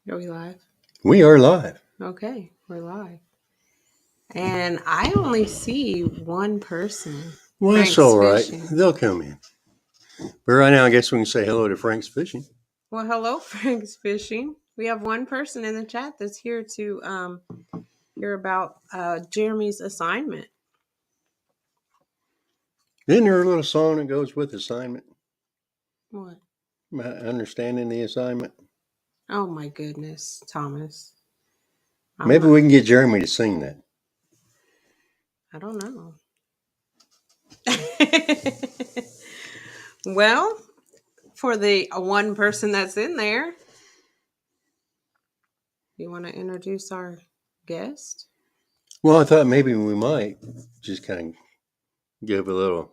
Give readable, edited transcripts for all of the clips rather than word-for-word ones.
Are we live? We are live. Okay, we're live. And I only see one person. Well, Frank's that's all right. Fishing. They'll come in. But right now, I guess we can say hello to Frank's Fishing. Well, hello, Frank's Fishing. We have one person in the chat that's here to hear about Jeremy's assignment. Isn't there a little song that goes with assignment? What? Understanding the assignment? Oh, my goodness, Thomas. Maybe we can get Jeremy to sing that. I don't know. Well, for the one person that's in there, you want to introduce our guest? Well, I thought maybe we might just kind of give a little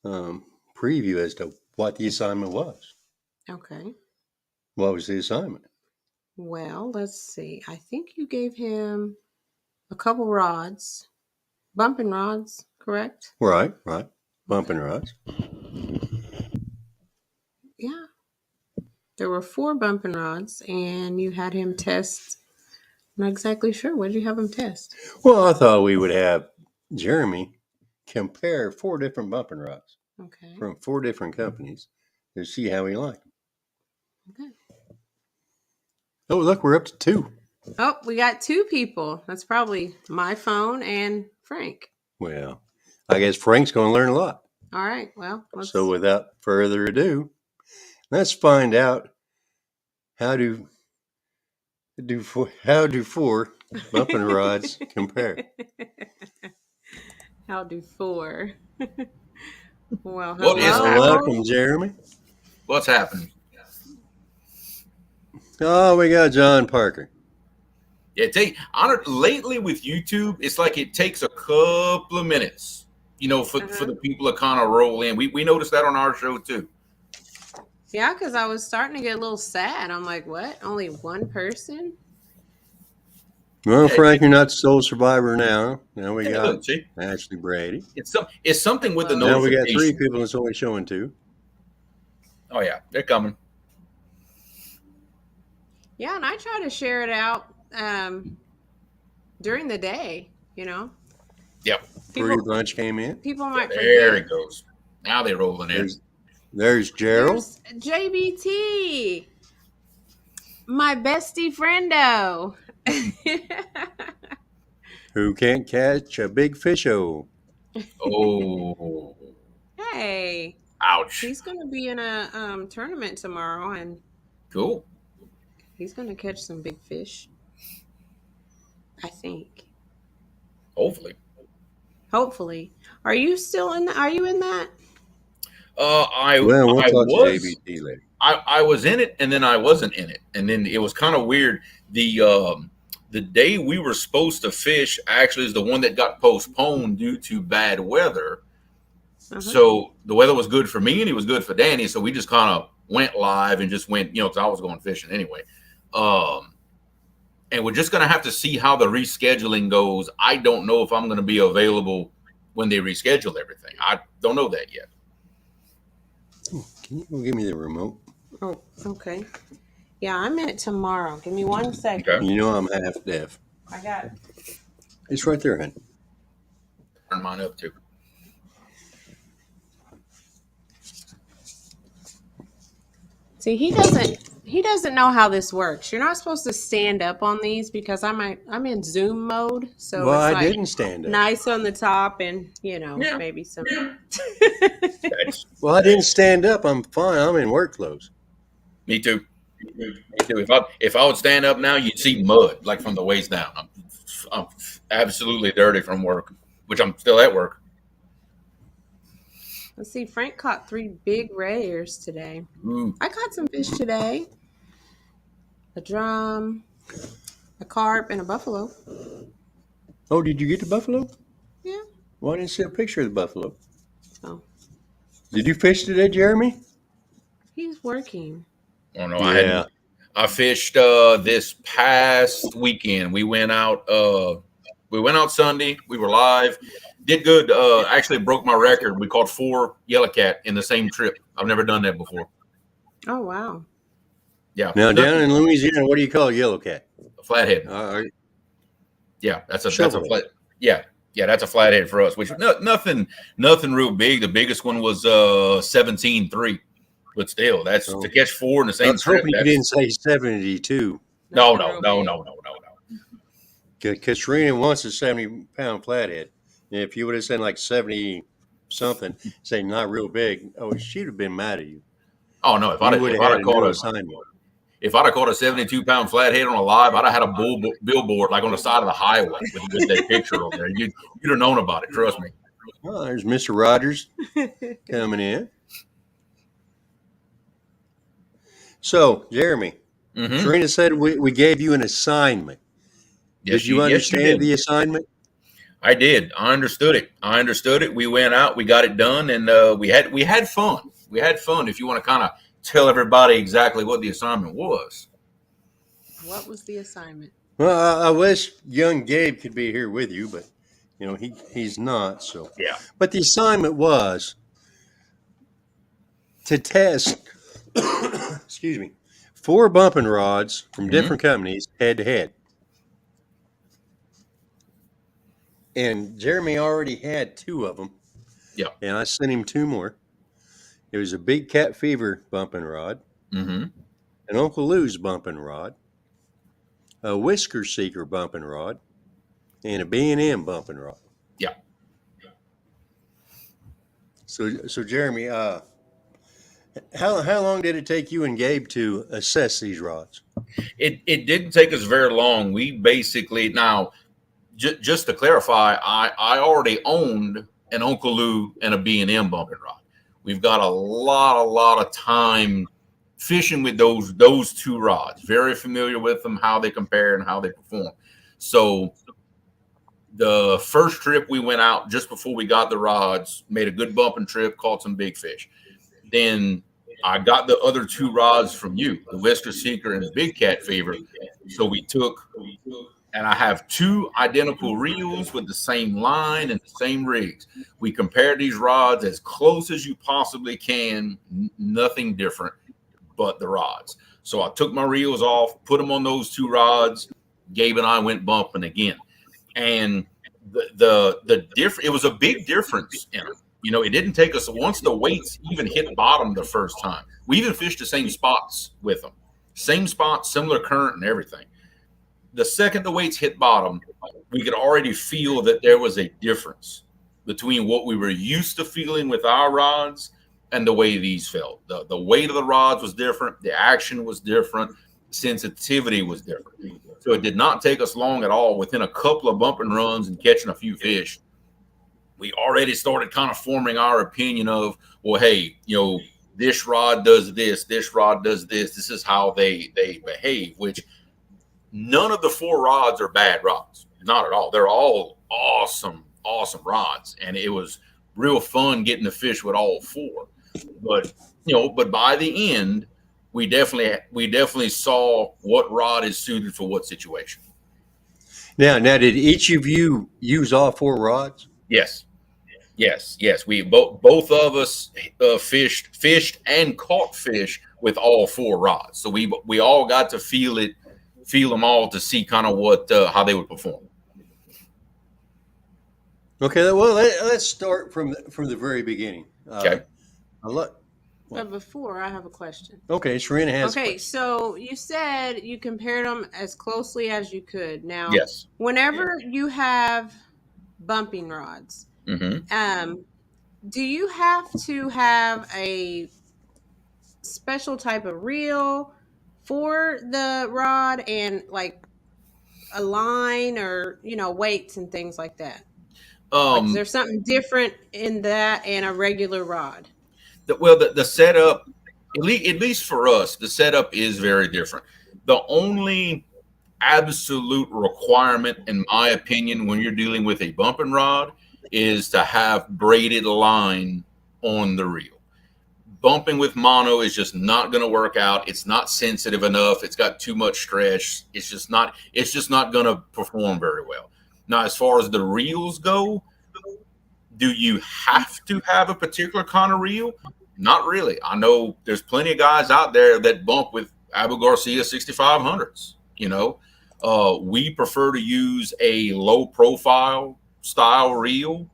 preview as to what the assignment was. Okay. What was the assignment? Well, let's see. I think you gave him a couple rods, bumping rods, correct? Right. Bumping rods. Yeah. There were 4 bumping rods, and you had him test. I'm not exactly sure. What did you have him test? Well, I thought we would have Jeremy compare 4 different bumping rods from 4 different companies to see how he liked them. Okay. Oh, look, we're up to 2. Oh, we got 2 people. That's probably my phone and Frank. Well, I guess Frank's going to learn a lot. All right. Well, so without further ado, let's find out how do 4 bumping rods compare. How do 4? Well, what is happening? Welcome, Jeremy. What's happening? Oh, we got John Parker. Yeah, lately with YouTube, it's like it takes a couple of minutes, for the people to kind of roll in. We noticed that on our show too. Yeah, because I was starting to get a little sad. I'm like, what? Only one person? Well, Frank, you're not the sole survivor now. Now we got look, Ashley Brady. It's something with the Now we notification. got 3 people that's only showing 2. Oh, yeah. They're coming. Yeah, and I try to share it out during the day, Yep. Pretty bunch came in. People might forget. There it goes. Now they're rolling in. There's Gerald. There's JBT. My bestie friendo. Who can't catch a big fish-o. Oh. Hey. Ouch. He's going to be in a tournament tomorrow, and cool. He's going to catch some big fish, I think. Hopefully. Are you still in are you in that? I was in it, and then I wasn't in it, and then it was kind of weird. The day we were supposed to fish actually is the one that got postponed due to bad weather. So the weather was good for me, and it was good for Danny. So we just kind of went live and just went, because I was going fishing anyway. And we're just going to have to see how the rescheduling goes. I don't know if I'm going to be available when they reschedule everything. I don't know that yet. Can you give me the remote? Oh, okay. Yeah, I'm in it tomorrow. Give me 1 second. Okay. You know I'm half deaf. I got it. It's right there, hon. Turn mine up too. See, he doesn't know how this works. You're not supposed to stand up on these because I'm in Zoom mode. So well, it's I didn't stand up. Nice on the top, and maybe some. Well, I didn't stand up. I'm fine. I'm in work clothes. Me too. If I would stand up now, you'd see mud like from the waist down. I'm absolutely dirty from work, which I'm still at work. Let's see. Frank caught 3 big rayers today. Ooh. I caught some fish today. A drum, a carp, and a buffalo. Oh, did you get the buffalo? Yeah. Well, I didn't see a picture of the buffalo. Oh. Did you fish today, Jeremy? He's working. Oh no, yeah. I fished this past weekend. We went out Sunday. We were live. Did good. Actually broke my record. We caught 4 yellow cat in the same trip. I've never done that before. Oh wow. Yeah. Now down in Louisiana, what do you call a yellow cat? A flathead. Yeah, that's a flat. Yeah, that's a flathead for us. Which nothing real big. The biggest one was 17.3, but still, that's to catch 4 in the same trip. You didn't say 72. No. Because Shireena wants a 70-pound flathead. And if you would have said like 70 something, say not real big, she'd have been mad at you. Oh no! If I'd have caught a 72-pound flathead on a live, I'd have had a billboard like on the side of the highway with that picture on there. You'd have known about it. Trust me. Oh, there's Mr. Rogers coming in. So, Jeremy, Shireena said we gave you an assignment. Yes, did you understand the assignment? I did. I understood it. We went out, we got it done, and we had fun. We had fun. If you want to kind of tell everybody exactly what the assignment was. What was the assignment? Well, I wish young Gabe could be here with you, but he's not. So yeah. But the assignment was to test, excuse me, 4 bumping rods from different companies head to head. And Jeremy already had 2 of them. Yeah. And I sent him 2 more. It was a Big Cat Fever bumping rod, an Uncle Lou's bumping rod, a Whisker Seeker bumping rod, and a B&M bumping rod. Yeah. So Jeremy, how long did it take you and Gabe to assess these rods? It didn't take us very long. We basically just to clarify, I already owned an Uncle Lou and a B&M bumping rod. We've got a lot of time fishing with those 2 rods. Very familiar with them, how they compare and how they perform. So the first trip we went out just before we got the rods, made a good bumping trip, caught some big fish. Then I got the other 2 rods from you, the Whisker Seeker and the Big Cat Fever. So we took, and I have 2 identical reels with the same line and the same rigs. We compared these rods as close as you possibly can, nothing different but the rods. So I took my reels off, put them on those 2 rods. Gabe and I went bumping again. And the difference, it was a big difference in them. It didn't take us, once the weights even hit bottom the first time, we even fished the same spots with them. Same spots, similar current and everything. The second the weights hit bottom, we could already feel that there was a difference between what we were used to feeling with our rods and the way these felt. The weight of the rods was different. The action was different. Sensitivity was different. So it did not take us long at all. Within a couple of bumping runs and catching a few fish, we already started kind of forming our opinion of, well, hey, this rod does this rod does this. This is how they behave, which none of the 4 rods are bad rods. Not at all. They're all awesome rods. And it was real fun getting to fish with all 4. But by the end, we definitely saw what rod is suited for what situation. Now did each of you use all 4 rods? Yes. We both of us fished and caught fish with all 4 rods. So we all got to feel them all to see kind of what how they would perform. Okay, well let's start from the very beginning. Okay. But before, I have a question. Okay, Shireena has. Okay, so you said you compared them as closely as you could. Now, yes. Whenever you have bumping rods, do you have to have a special type of reel for the rod and like a line or weights and things like that? Is there something different in that and a regular rod? The setup, at least for us, the setup is very different. The only absolute requirement, in my opinion, when you're dealing with a bumping rod is to have braided line on the reel. Bumping with mono is just not going to work out. It's not sensitive enough. It's got too much stretch. It's just not going to perform very well. Now, as far as the reels go, do you have to have a particular kind of reel? Not really. I know there's plenty of guys out there that bump with Abu Garcia 6500s. You know, we prefer to use a low profile style reel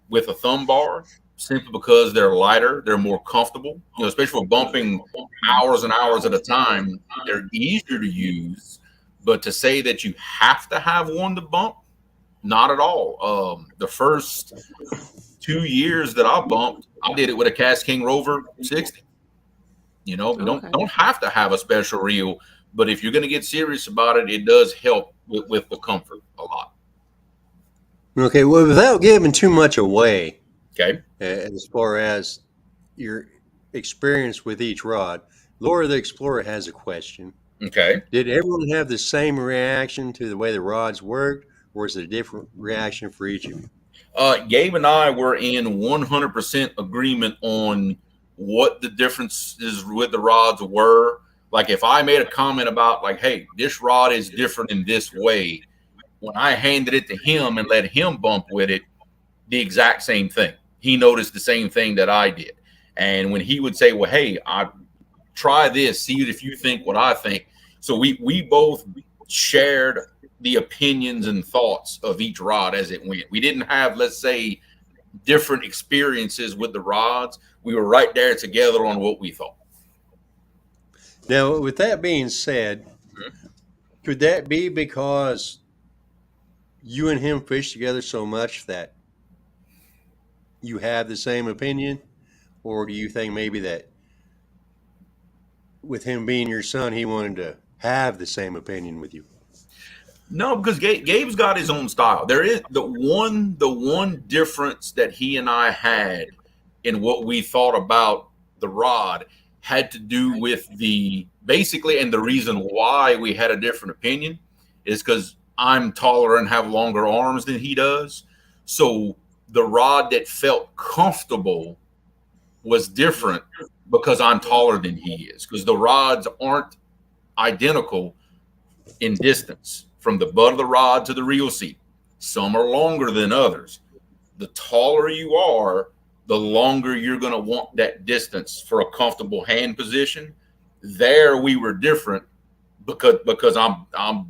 with a thumb bar, simply because they're lighter, they're more comfortable. You know, especially for bumping hours and hours at a time, they're easier to use. But to say that you have to have one to bump, not at all. The first 2 years that I bumped, I did it with a Cast King Rover 60. You know, you don't have to have a special reel, but if you're going to get serious about it, it does help with the comfort a lot. Okay, well, without giving too much away, okay, as far as your experience with each rod, Laura the Explorer has a question. Okay. Did everyone have the same reaction to the way the rods worked, or is it a different reaction for each of you? Gabe and I were in 100% agreement on what the differences with the rods were. Like if I made a comment about like, hey, this rod is different in this way, when I handed it to him and let him bump with it, the exact same thing. He noticed the same thing that I did. And when he would say, well, hey, I try this, see if you think what I think. So we both shared the opinions and thoughts of each rod as it went. We didn't have, let's say, different experiences with the rods. We were right there together on what we thought. Now, with that being said, could that be because you and him fish together so much that you have the same opinion? Or do you think maybe that with him being your son, he wanted to have the same opinion with you? No, because Gabe's got his own style. There is the one difference that he and I had in what we thought about the rod had to do with the reason why we had a different opinion is because I'm taller and have longer arms than he does. So the rod that felt comfortable was different because I'm taller than he is, because the rods aren't identical in distance from the butt of the rod to the reel seat. Some are longer than others. The taller you are, the longer you're going to want that distance for a comfortable hand position. There we were different because I'm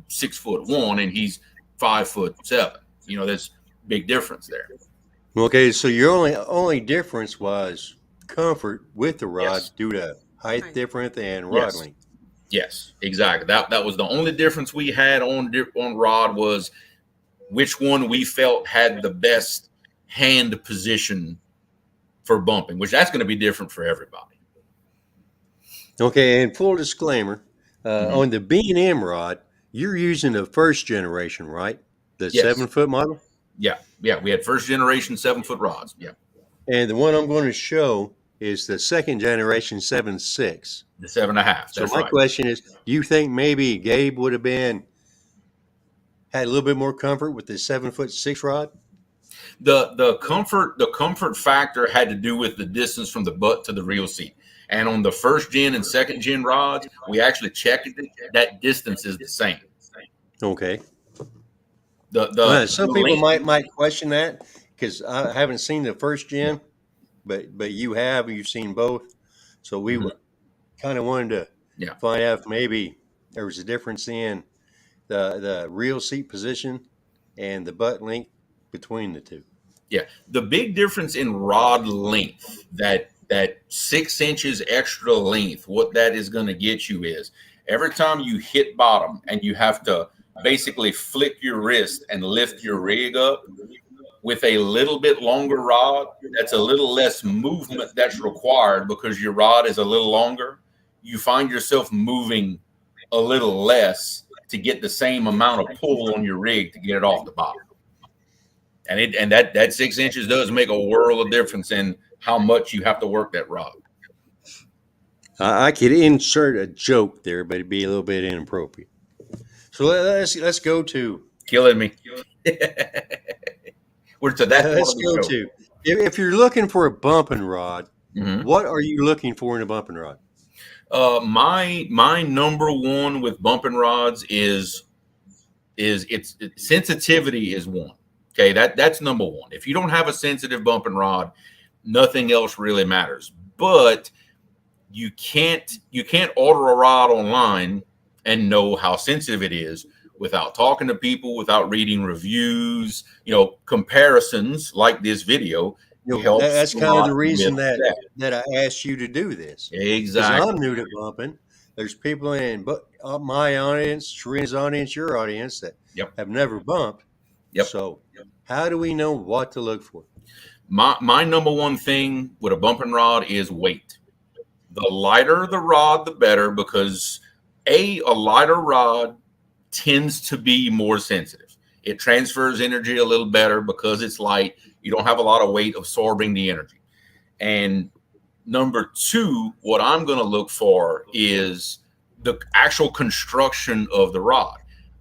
6'1" and he's 5'7". You know, there's a big difference there. Okay, so your only difference was comfort with the rod due to height difference and rod length. Yes, exactly. That was the only difference we had on rod, was which one we felt had the best hand position for bumping, which that's going to be different for everybody. Okay, and full disclaimer, on the B&M rod, you're using the first generation, right? The 7-foot model? Yeah, we had first generation 7-foot rods. Yeah. And the one I'm going to show is the second generation 7.6. The 7.5. So my question is, do you think maybe Gabe would have had a little bit more comfort with the 7'6" rod? The comfort factor had to do with the distance from the butt to the reel seat. And on the first gen and second gen rods, we actually checked it. That distance is the same. Okay. Some people might question that because I haven't seen the first gen, but you've seen both. So we kind of wanted to find out if maybe there was a difference in the reel seat position and the butt length between the two. Yeah, the big difference in rod length, that 6 inches extra length, what that is going to get you is every time you hit bottom and you have to basically flick your wrist and lift your rig up with a little bit longer rod, that's a little less movement that's required because your rod is a little longer. You find yourself moving a little less to get the same amount of pull on your rig to get it off the bottom. And that 6 inches does make a world of difference in how much you have to work that rod. I could insert a joke there, but it'd be a little bit inappropriate. So let's go to killing me. We're to that. Let's go to if you're looking for a bumping rod, what are you looking for in a bumping rod? My number one with bumping rods is its sensitivity is one. Okay, that's number one. If you don't have a sensitive bumping rod, nothing else really matters. But you can't order a rod online and know how sensitive it is without talking to people, without reading reviews, comparisons like this video. That's kind of the reason that I asked you to do this. Exactly. Because I'm new to bumping. There's people in my audience, Shireena's audience, your audience that have never bumped. So how do we know what to look for? My number one thing with a bumping rod is weight. The lighter the rod, the better, because a lighter rod tends to be more sensitive. It transfers energy a little better because it's light. You don't have a lot of weight absorbing the energy. And number two, what I'm going to look for is the actual construction of the rod.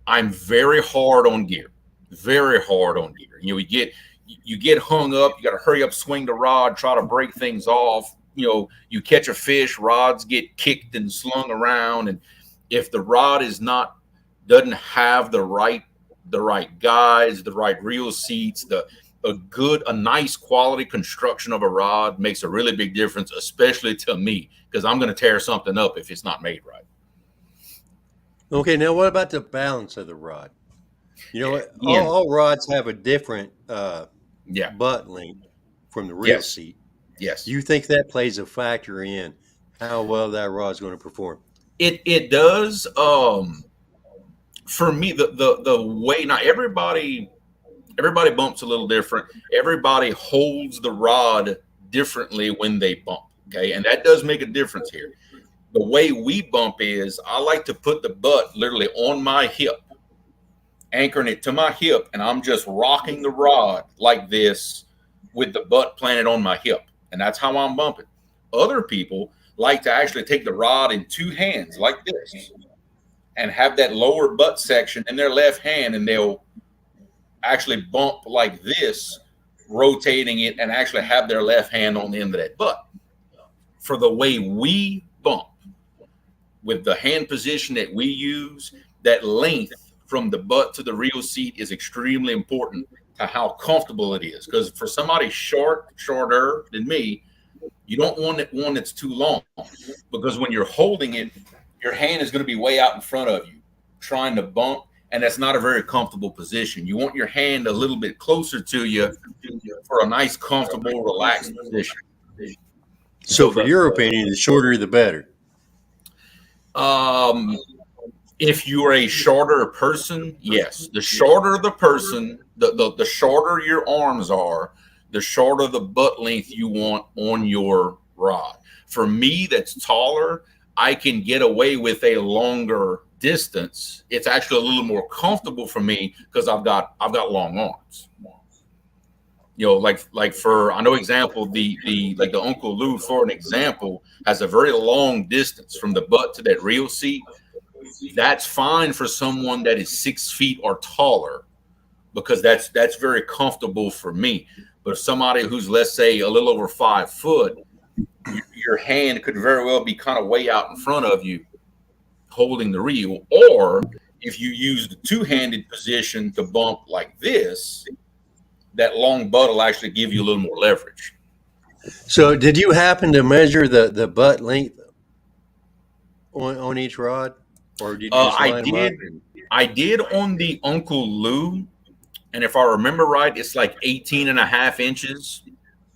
I'm very hard on gear, very hard on gear. You get hung up, you got to hurry up, swing the rod, try to break things off. You catch a fish, rods get kicked and slung around. And if the rod doesn't have the right guides, the right reel seats, a nice quality construction of a rod makes a really big difference, especially to me, because I'm going to tear something up if it's not made right. Okay, now what about the balance of the rod? All rods have a different butt length from the reel seat. Yes. Do you think that plays a factor in how well that rod's going to perform? It does. For me, the way, not everybody bumps a little different. Everybody holds the rod differently when they bump. Okay, and that does make a difference here. The way we bump is I like to put the butt literally on my hip, anchoring it to my hip, and I'm just rocking the rod like this with the butt planted on my hip. And that's how I'm bumping. Other people like to actually take the rod in two hands like this and have that lower butt section in their left hand, and they'll actually bump like this, rotating it, and actually have their left hand on the end of that butt. For the way we bump, with the hand position that we use, that length from the butt to the reel seat is extremely important to how comfortable it is. Because for somebody shorter than me, you don't want one that's too long, because when you're holding it, your hand is going to be way out in front of you trying to bump, and that's not a very comfortable position. You want your hand a little bit closer to you for a nice, comfortable, relaxed position. So for your opinion, the shorter the better. If you're a shorter person, yes. The shorter the person, the shorter your arms are, the shorter the butt length you want on your rod. For me, that's taller, I can get away with a longer distance. It's actually a little more comfortable for me because I've got long arms. Like for, I know example, the Uncle Lou, for an example, has a very long distance from the butt to that reel seat. That's fine for someone that is 6 feet or taller, because that's very comfortable for me. But if somebody who's, let's say, a little over 5 foot, your hand could very well be kind of way out in front of you holding the reel. Or if you use the two-handed position to bump like this, that long butt will actually give you a little more leverage. So did you happen to measure the butt length on each rod? Or did you just line them up? I did on the Uncle Lou, and if I remember right, it's like 18.5 inches,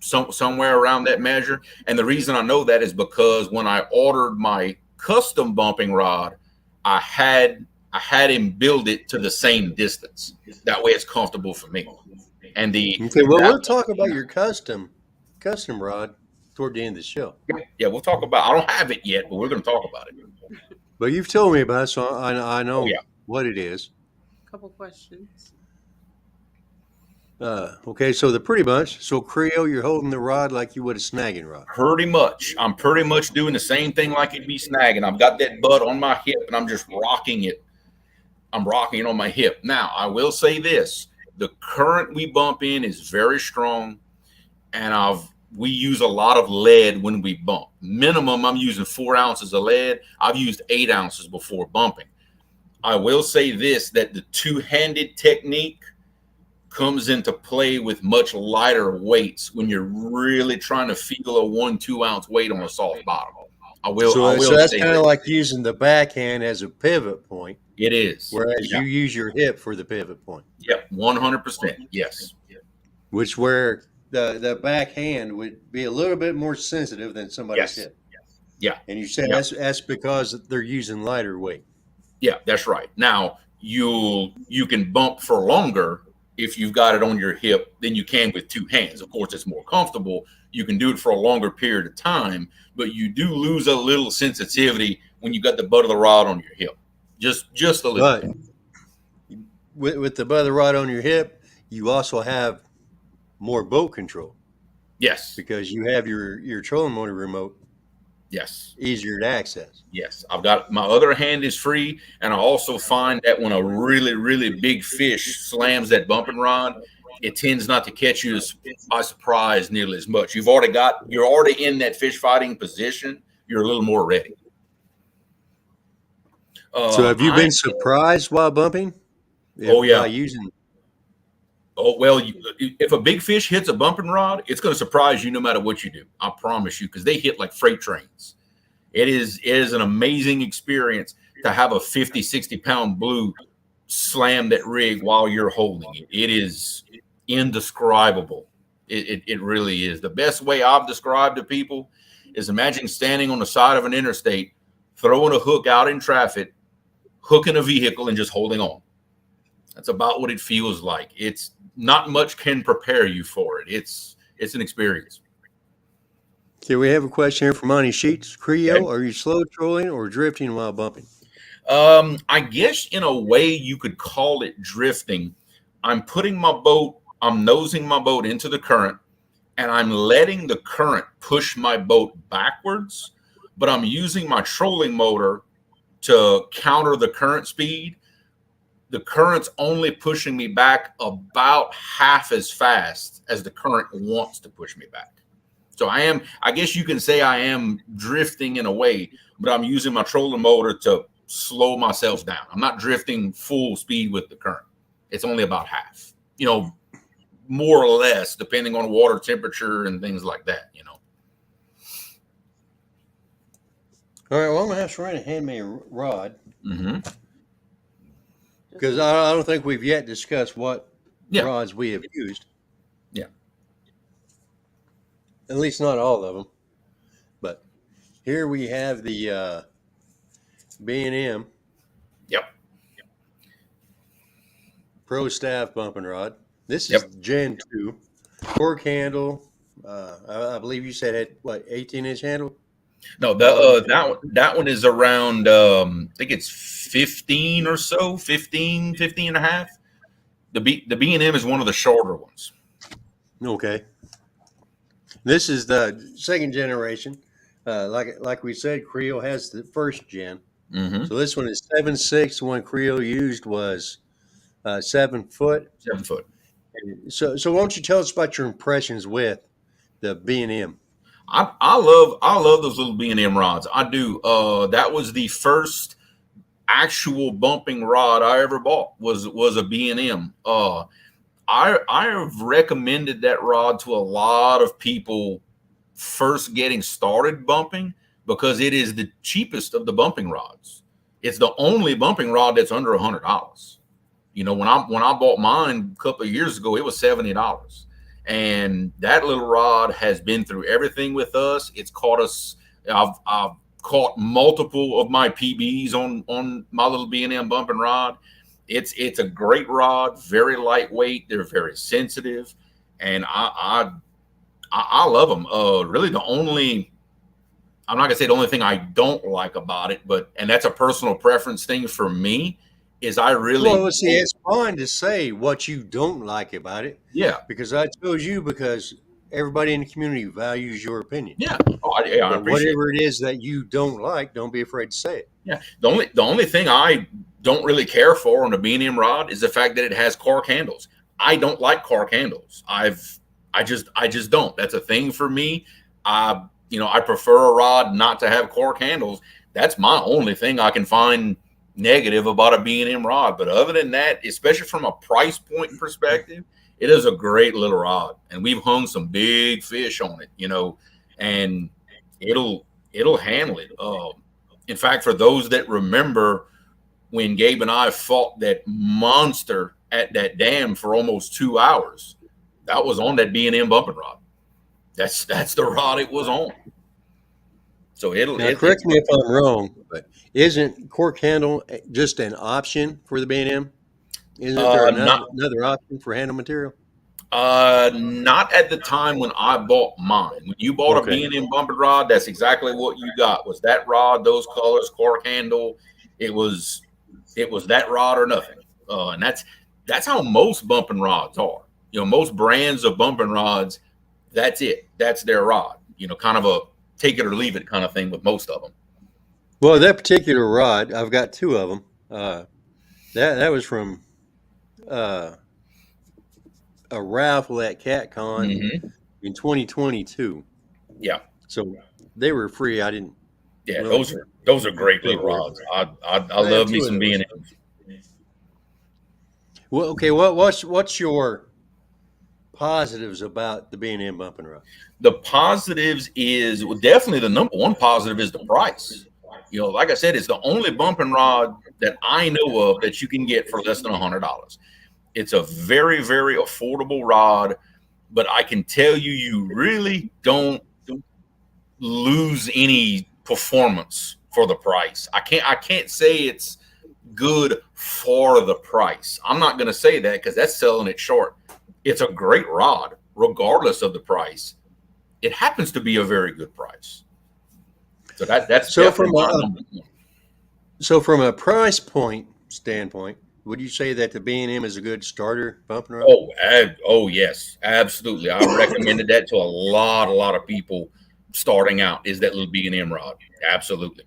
somewhere around that measure. And the reason I know that is because when I ordered my custom bumping rod, I had him build it to the same distance. That way it's comfortable for me. And we'll talk about your custom rod toward the end of the show. Yeah, we'll talk about. I don't have it yet, but we're going to talk about it. But you've told me about it, so I know what it is. Couple questions. Okay, so the pretty much. So Creole, you're holding the rod like you would a snagging rod. Pretty much. I'm pretty much doing the same thing like it'd be snagging. I've got that butt on my hip, and I'm just rocking it. I'm rocking it on my hip. Now, I will say this. The current we bump in is very strong, and we use a lot of lead when we bump. Minimum, I'm using 4 ounces of lead. I've used 8 ounces before bumping. I will say this, that the two-handed technique comes into play with much lighter weights when you're really trying to feel a 1-2 ounce weight on a soft bottom. So that's kind of like using the backhand as a pivot point. It is. Whereas you use your hip for the pivot point. Yep, 100%. Yes. Which where the backhand would be a little bit more sensitive than somebody's hip. Yeah. And you said that's because they're using lighter weight. Yeah, that's right. Now, you can bump for longer if you've got it on your hip than you can with two hands. Of course, it's more comfortable. You can do it for a longer period of time, but you do lose a little sensitivity when you got the butt of the rod on your hip. Just a little bit. With the butt of the rod on your hip, you also have more boat control. Yes. Because you have your trolling motor remote. Yes. Easier to access. Yes. I've got my other hand is free. And I also find that when a really, really big fish slams that bumping rod, it tends not to catch you by surprise nearly as much. You're already in that fish fighting position. You're a little more ready. So have you been surprised while bumping? By using. Oh, well, if a big fish hits a bumping rod, it's going to surprise you no matter what you do. I promise you, because they hit like freight trains. It is an amazing experience to have a 50, 60-pound blue slam that rig while you're holding it. It is indescribable. It really is. The best way I've described to people is imagine standing on the side of an interstate, throwing a hook out in traffic, hooking a vehicle, and just holding on. That's about what it feels like. It's not much can prepare you for it. It's an experience. Okay, we have a question here from Monty Sheets. Creole, are you slow trolling or drifting while bumping? I guess in a way you could call it drifting. I'm nosing my boat into the current, and I'm letting the current push my boat backwards, but I'm using my trolling motor to counter the current speed. The current's only pushing me back about half as fast as the current wants to push me back. So I guess you can say I am drifting in a way, but I'm using my trolling motor to slow myself down. I'm not drifting full speed with the current. It's only about half, more or less, depending on water temperature and things like that, All right, well, I'm going to have Shireena hand me a rod. Mm-hmm. Because I don't think we've yet discussed what rods we have used. Yeah. At least not all of them. But here we have the B&M. Yep. Pro Staff bumping rod. This is Gen 2. Cork handle. I believe you said it, 18-inch handle? No, that one is around, I think it's 15 or so, 15 and a half. The B&M is one of the shorter ones. Okay. This is the second generation. Like we said, Creole has the first gen. Mm-hmm. So this one is 7.6. The one Creole used was 7 foot. 7 foot. So why don't you tell us about your impressions with the B&M? I love those little B&M rods. I do. That was the first actual bumping rod I ever bought was a B&M. I have recommended that rod to a lot of people first getting started bumping because it is the cheapest of the bumping rods. It's the only bumping rod that's under $100. When I bought mine a couple of years ago, it was $70. And that little rod has been through everything with us. It's caught us. I've caught multiple of my PBs on my little B&M bumping rod. It's a great rod, very lightweight. They're very sensitive, and I love them. Really, I'm not gonna say the only thing I don't like about it, and that's a personal preference thing for me. Is I really it's fine to say what you don't like about it. Yeah, because I chose you because everybody in the community values your opinion. Yeah, I appreciate whatever it is that you don't like, don't be afraid to say it. Yeah, the only thing I don't really care for on a B&M rod is the fact that it has cork handles. I don't like cork handles. I just don't. That's a thing for me. I prefer a rod not to have cork handles. That's my only thing I can find negative about a B&M rod. But other than that, especially from a price point perspective, it is a great little rod, and we've hung some big fish on it, and it'll handle it. In fact, for those that remember when Gabe and I fought that monster at that dam for almost 2 hours, that was on that B&M bumping rod. That's the rod it was on. So correct me if I'm wrong, but isn't cork handle just an option for the B&M? Isn't there another option for handle material? Not at the time when I bought mine. When you bought a B&M bumping rod, that's exactly what you got. Was that rod, those colors, cork handle? It was that rod or nothing. And that's how most bumping rods are. Most brands of bumping rods, that's it. That's their rod. Kind of a take it or leave it kind of thing with most of them. Well, that particular rod, I've got 2 of them. That was from a raffle at CatCon in 2022. Yeah. So they were free. I didn't. Yeah, those are great little rods. I love me some B&Ms. Well, okay. What's your positives about the B&M bumping rod? The positives is definitely the number one positive is the price. Like I said, it's the only bumping rod that I know of that you can get for less than $100. It's a very, very affordable rod, but I can tell you, you really don't lose any performance for the price. I can't say it's good for the price. I'm not going to say that because that's selling it short. It's a great rod, regardless of the price. It happens to be a very good price. So that's so from a price point standpoint, would you say that the B&M is a good starter bumping rod? Oh yes, absolutely. I recommended that to a lot of people starting out. Is that little B&M rod? Absolutely.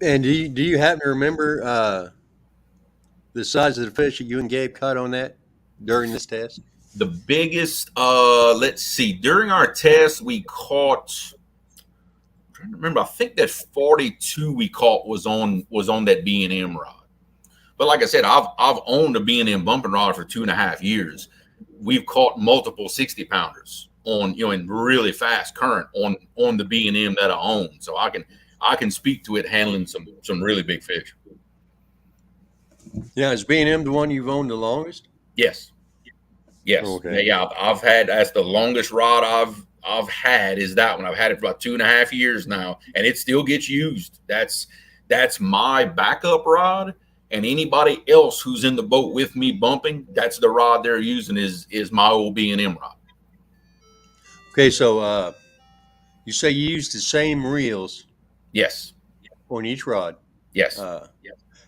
And do you happen to remember the size of the fish that you and Gabe caught on that during this test? The biggest, let's see, during our test, we caught, I'm trying to remember, I think that 42 we caught was on that B&M rod. But like I said, I've owned a B&M bumping rod for 2.5 years. We've caught multiple 60-pounders on, in really fast current on the B&M that I own. So I can speak to it handling some really big fish. Yeah, is B&M the one you've owned the longest? Yes. Yes. Okay. Yeah, I've had, that's the longest rod I've had is that one. I've had it for about 2.5 years now, and it still gets used. That's my backup rod, and anybody else who's in the boat with me bumping, that's the rod they're using is my old B&M rod. Okay, so you say you use the same reels? Yes. On each rod? Yes.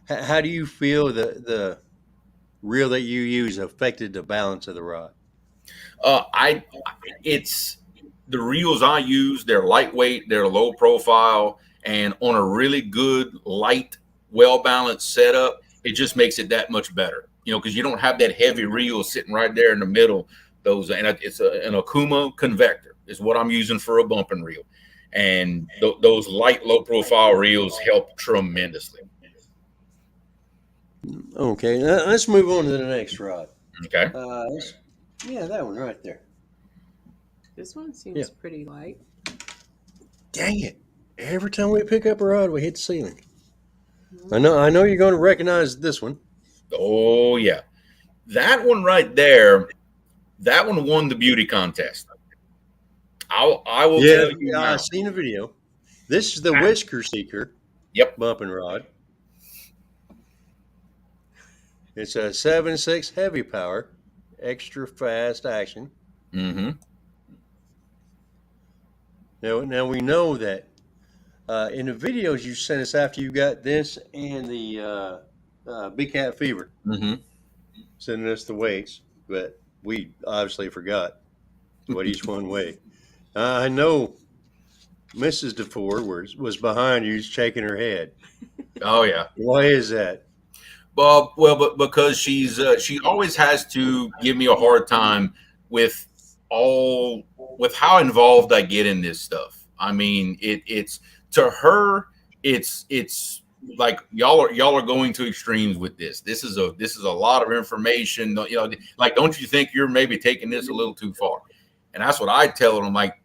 How do you feel the reel that you use affected the balance of the rod? It's the reels I use, they're lightweight, they're low profile, and on a really good, light, well-balanced setup, it just makes it that much better. Because you don't have that heavy reel sitting right there in the middle. It's an Okuma convector is what I'm using for a bumping reel. And those light, low-profile reels help tremendously. Okay, let's move on to the next rod. Okay. Yeah, that one right there. This one seems pretty light. Dang it. Every time we pick up a rod, we hit the ceiling. I know you're going to recognize this one. Oh, yeah. That one right there, that one won the beauty contest. I will tell you now. I've seen the video. This is the Whisker Seeker. Yep. Bumping rod. It's a 7.6 heavy power, extra fast action. Mm-hmm. Now we know that in the videos you sent us after you got this and the Big Cat Fever, sending us the weights, but we obviously forgot what each one weighed. I know Mrs. DUFOUR was behind you, shaking her head. Oh yeah. Why is that? Well, but because she always has to give me a hard time with how involved I get in this stuff. I mean, it's to her, it's like y'all are going to extremes with this. This is a lot of information. Like, don't you think you're maybe taking this a little too far? And that's what I tell her. I'm like,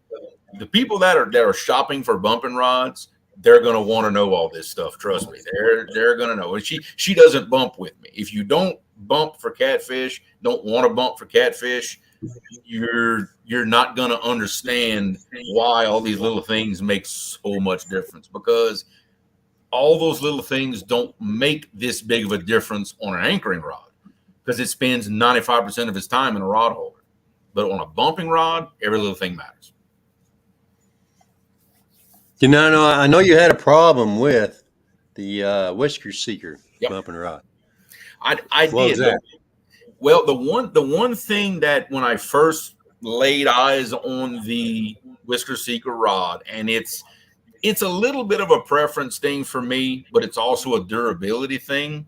the people that are shopping for bumping rods, they're going to want to know all this stuff. Trust me, they're going to know. And she doesn't bump with me. If you don't bump for catfish, don't want to bump for catfish, you're not going to understand why all these little things make so much difference, because all those little things don't make this big of a difference on an anchoring rod, because it spends 95% of its time in a rod holder. But on a bumping rod, every little thing matters. I know you had a problem with the whisker seeker bumping rod. I did. Well, the one thing that when I first laid eyes on the whisker seeker rod, and it's a little bit of a preference thing for me, but it's also a durability thing.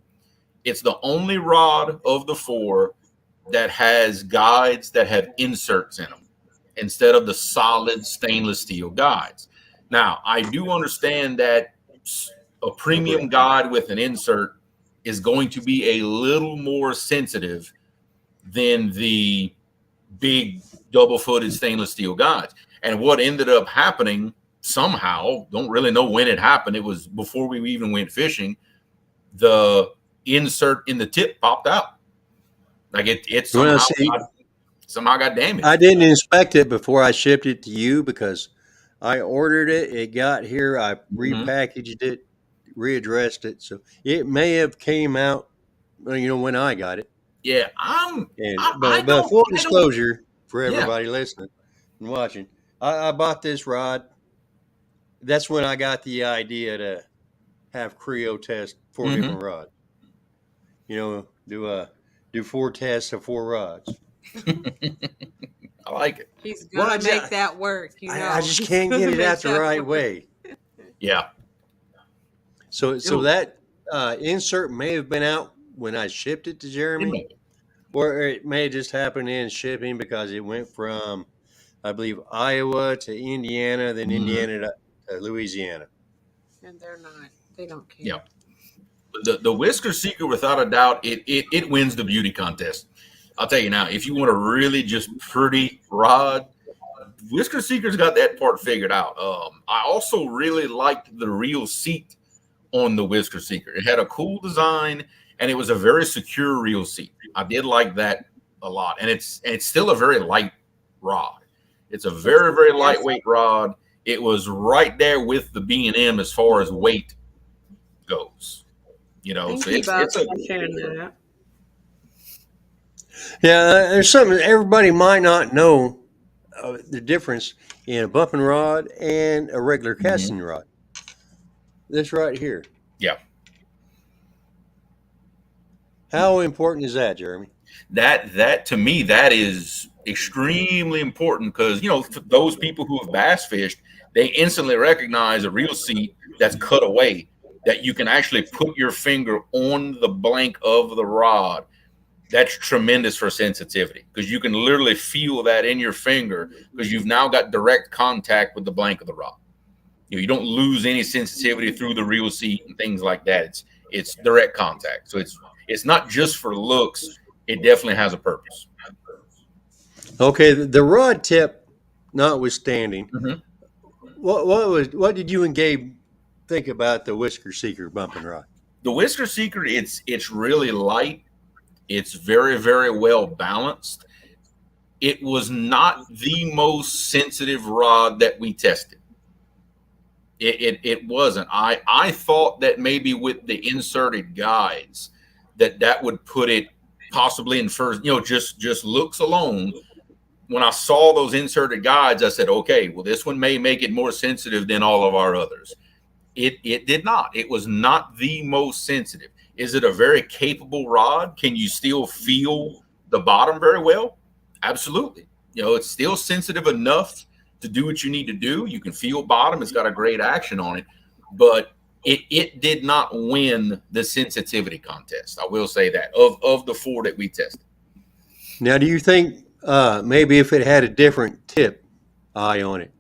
It's the only rod of the 4 that has guides that have inserts in them instead of the solid stainless steel guides. Now, I do understand that a premium guide with an insert is going to be a little more sensitive than the big double-footed stainless steel guides. And what ended up happening somehow, don't really know when it happened, it was before we even went fishing, the insert in the tip popped out. Like it somehow got damaged. I didn't inspect it before I shipped it to you because I ordered it. It got here. I repackaged it, readdressed it. So it may have came out, when I got it. Yeah, but full disclosure for everybody listening and watching, I bought this rod. That's when I got the idea to have Creole test 4 different rods. Do 4 tests of 4 rods. I like it. He's gonna make that work. I just can't get it out the right way. Yeah. So that insert may have been out when I shipped it to Jeremy, or it may just happen in shipping because it went from, I believe, Iowa to Indiana, then Indiana to Louisiana. And they're not. They don't care. Yeah. The whisker seeker, without a doubt, it wins the beauty contest. I'll tell you now, if you want a really just pretty rod, whisker seeker's got that part figured out. I also really liked the reel seat on the whisker seeker. It had a cool design, and it was a very secure reel seat. I did like that a lot, and it's still a very light rod. It's a very, very lightweight rod. It was right there with the B&M as far as weight goes. There's something everybody might not know the difference in a bumping rod and a regular casting rod. This right here. Yeah. How important is that, Jeremy? That to me, that is extremely important because, for those people who have bass fished, they instantly recognize a reel seat that's cut away, that you can actually put your finger on the blank of the rod. That's tremendous for sensitivity because you can literally feel that in your finger because you've now got direct contact with the blank of the rod. You don't lose any sensitivity through the reel seat and things like that. It's direct contact. So it's not just for looks. It definitely has a purpose. Okay, the rod tip notwithstanding, what did you and Gabe think about the whisker seeker bumping rod? The whisker seeker, it's really light. It's very, very well balanced. It was not the most sensitive rod that we tested. It wasn't. I thought that maybe with the inserted guides that would put it possibly in first, just looks alone. When I saw those inserted guides, I said, okay, well, this one may make it more sensitive than all of our others. It did not. It was not the most sensitive. Is it a very capable rod? Can you still feel the bottom very well? Absolutely. It's still sensitive enough to do what you need to do. You can feel bottom. It's got a great action on it, but it did not win the sensitivity contest. I will say that of the 4 that we tested. Now, do you think maybe if it had a different tip eye on it,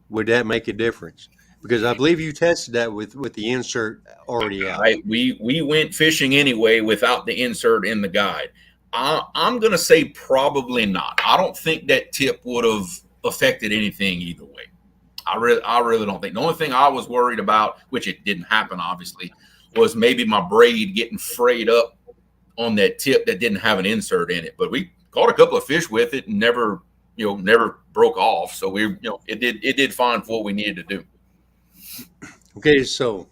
would that make a difference? Because I believe you tested that with the insert already out. Right. We went fishing anyway without the insert in the guide. I'm going to say probably not. I don't think that tip would have affected anything either way. I really don't think. The only thing I was worried about, which it didn't happen obviously, was maybe my braid getting frayed up on that tip that didn't have an insert in it. But we caught a couple of fish with it and never broke off. So it did fine for what we needed to do. Okay, so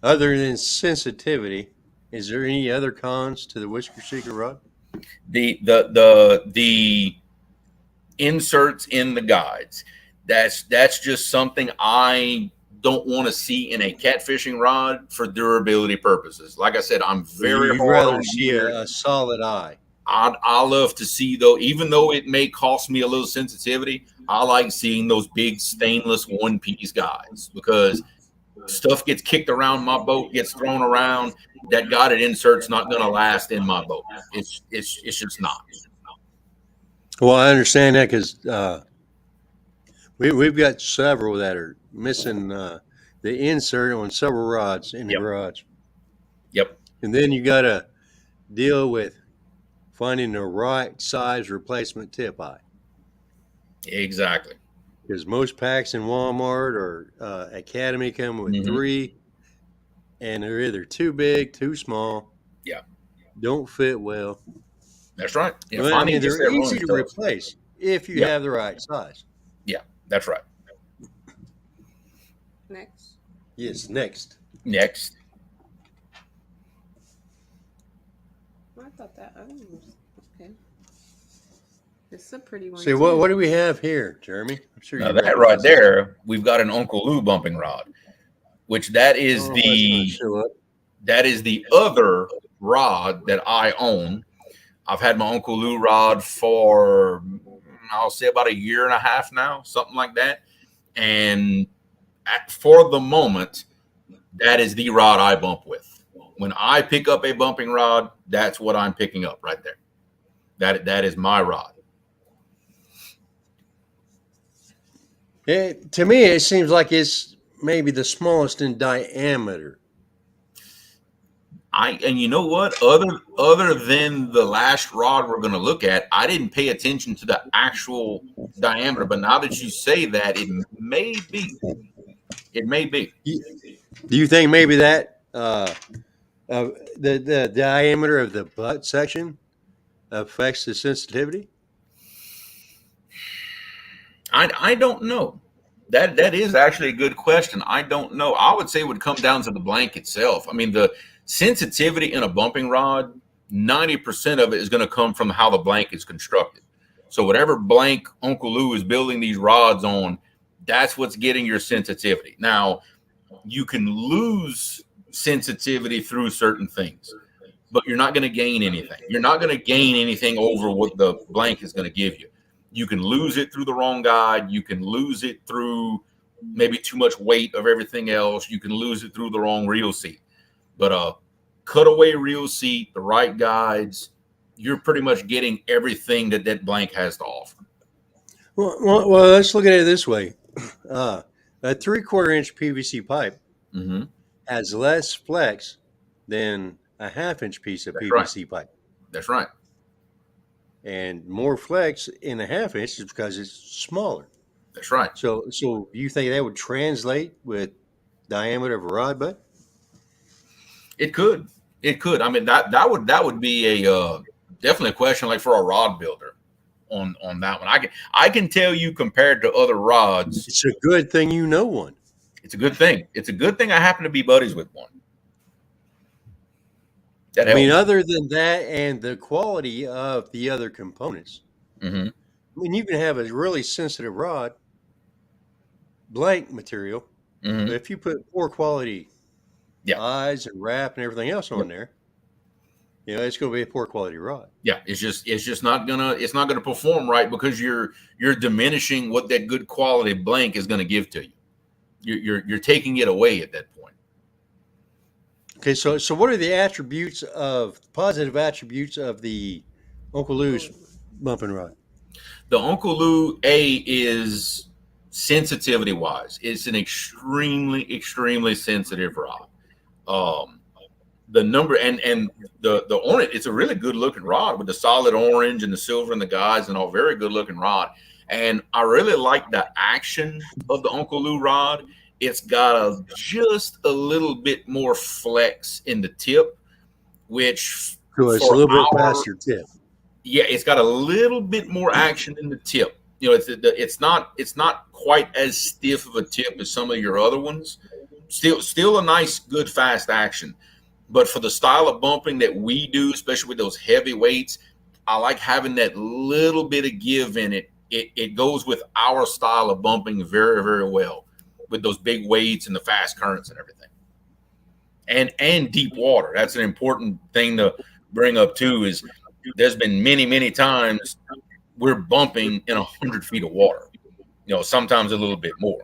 other than sensitivity, is there any other cons to the whisker seeker rod? The inserts in the guides. That's just something I don't want to see in a catfishing rod for durability purposes. Like I said, I'm very You'd hard rather on see a solid eye. I love to see, though, even though it may cost me a little sensitivity, I like seeing those big stainless one-piece guides, because stuff gets kicked around my boat, gets thrown around. That guided insert's not going to last in my boat. It's just not. Well, I understand that, because we've got several that are missing the insert on several rods in the garage. Yep. And then you got to deal with finding the right size replacement tip eye. Exactly. Because most packs in Walmart or Academy come with 3, and they're either too big, too small. Yeah. Don't fit well. That's right. Yeah, well, I mean, they're easy to replace if you have the right size. Yeah, that's right. Next. Yes, next. Next. I thought that other one was okay. This is a pretty one. See, what do we have here, Jeremy? I'm sure now that right there, we've got an Uncle Lou bumping rod, which that is that is the other rod that I own. I've had my Uncle Lou rod for, I'll say, about 1.5 years now, something like that. And for the moment, that is the rod I bump with. When I pick up a bumping rod, that's what I'm picking up right there. That is my rod. To me, it seems like it's maybe the smallest in diameter. And you know what? Other than the last rod we're going to look at, I didn't pay attention to the actual diameter. But now that you say that, it may be. It may be. Do you think maybe that the diameter of the butt section affects the sensitivity? I don't know. That is actually a good question. I don't know. I would say it would come down to the blank itself. I mean, the sensitivity in a bumping rod, 90% of it is going to come from how the blank is constructed. So whatever blank Uncle Lou is building these rods on, that's what's getting your sensitivity. Now, you can lose sensitivity through certain things, but you're not going to gain anything. You're not going to gain anything over what the blank is going to give you. You can lose it through the wrong guide. You can lose it through maybe too much weight of everything else. You can lose it through the wrong reel seat. But a cutaway reel seat, the right guides, you're pretty much getting everything that blank has to offer. Well, let's look at it this way. A 3/4 inch PVC pipe has less flex than a 1/2 inch piece of PVC pipe. That's right. And more flex in a 1/2 inch is because it's smaller. That's right. So you think that would translate with diameter of a rod butt? It could. I mean, that would be a definitely a question like for a rod builder on that one. I can tell you, compared to other rods, it's a good thing you know one. It's a good thing. It's a good thing I happen to be buddies with one. I mean, other than that and the quality of the other components, I mean, you can have a really sensitive rod, blank material, but if you put poor quality eyes and wrap and everything else on there, it's going to be a poor quality rod. Yeah, it's just not gonna perform right, because you're diminishing what that good quality blank is going to give to you. You're taking it away at that point. Okay, so what are the positive attributes of the Uncle Lou's bumping rod? The Uncle Lou is sensitivity wise. It's an extremely sensitive rod. The number and the orange, it's a really good looking rod with the solid orange and the silver and the guides and all, very good looking rod. And I really like the action of the Uncle Lou rod. It's got just a little bit more flex in the tip, which so it's a little bit faster tip. Yeah, it's got a little bit more action in the tip. You know, it's not quite as stiff of a tip as some of your other ones. Still a nice, good, fast action. But for the style of bumping that we do, especially with those heavy weights, I like having that little bit of give in it. It goes with our style of bumping very, very well with those big weights and the fast currents and everything. And deep water. That's an important thing to bring up too, is there's been many, many times we're bumping in 100 feet of water, you know, sometimes a little bit more.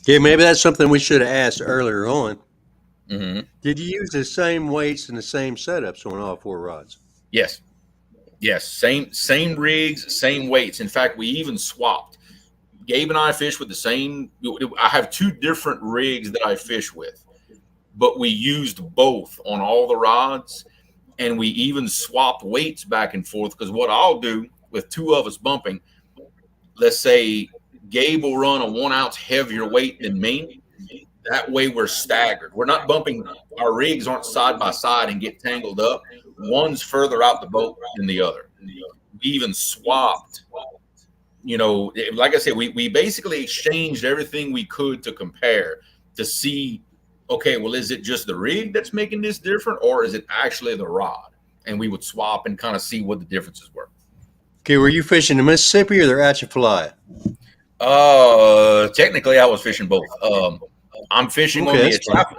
Okay, maybe that's something we should have asked earlier on. Did you use the same weights and the same setups on all 4 rods? Yes. Same rigs, same weights. In fact, we even swapped. Gabe and I fish with the same. I have 2 different rigs that I fish with, but we used both on all the rods, and we even swapped weights back and forth. Because what I'll do with 2 of us bumping, let's say Gabe will run a 1 ounce heavier weight than me. That way we're staggered. We're not bumping. Our rigs aren't side by side and get tangled up. One's further out the boat than the other. We even swapped. You know, like I said, we basically exchanged everything we could to compare to see, okay, well, is it just the rig that's making this different, or is it actually the rod? And we would swap and kind of see what the differences were. Okay, were you fishing the Mississippi or the Atchafalaya? Technically, I was fishing both. I'm fishing on the Atchafalaya.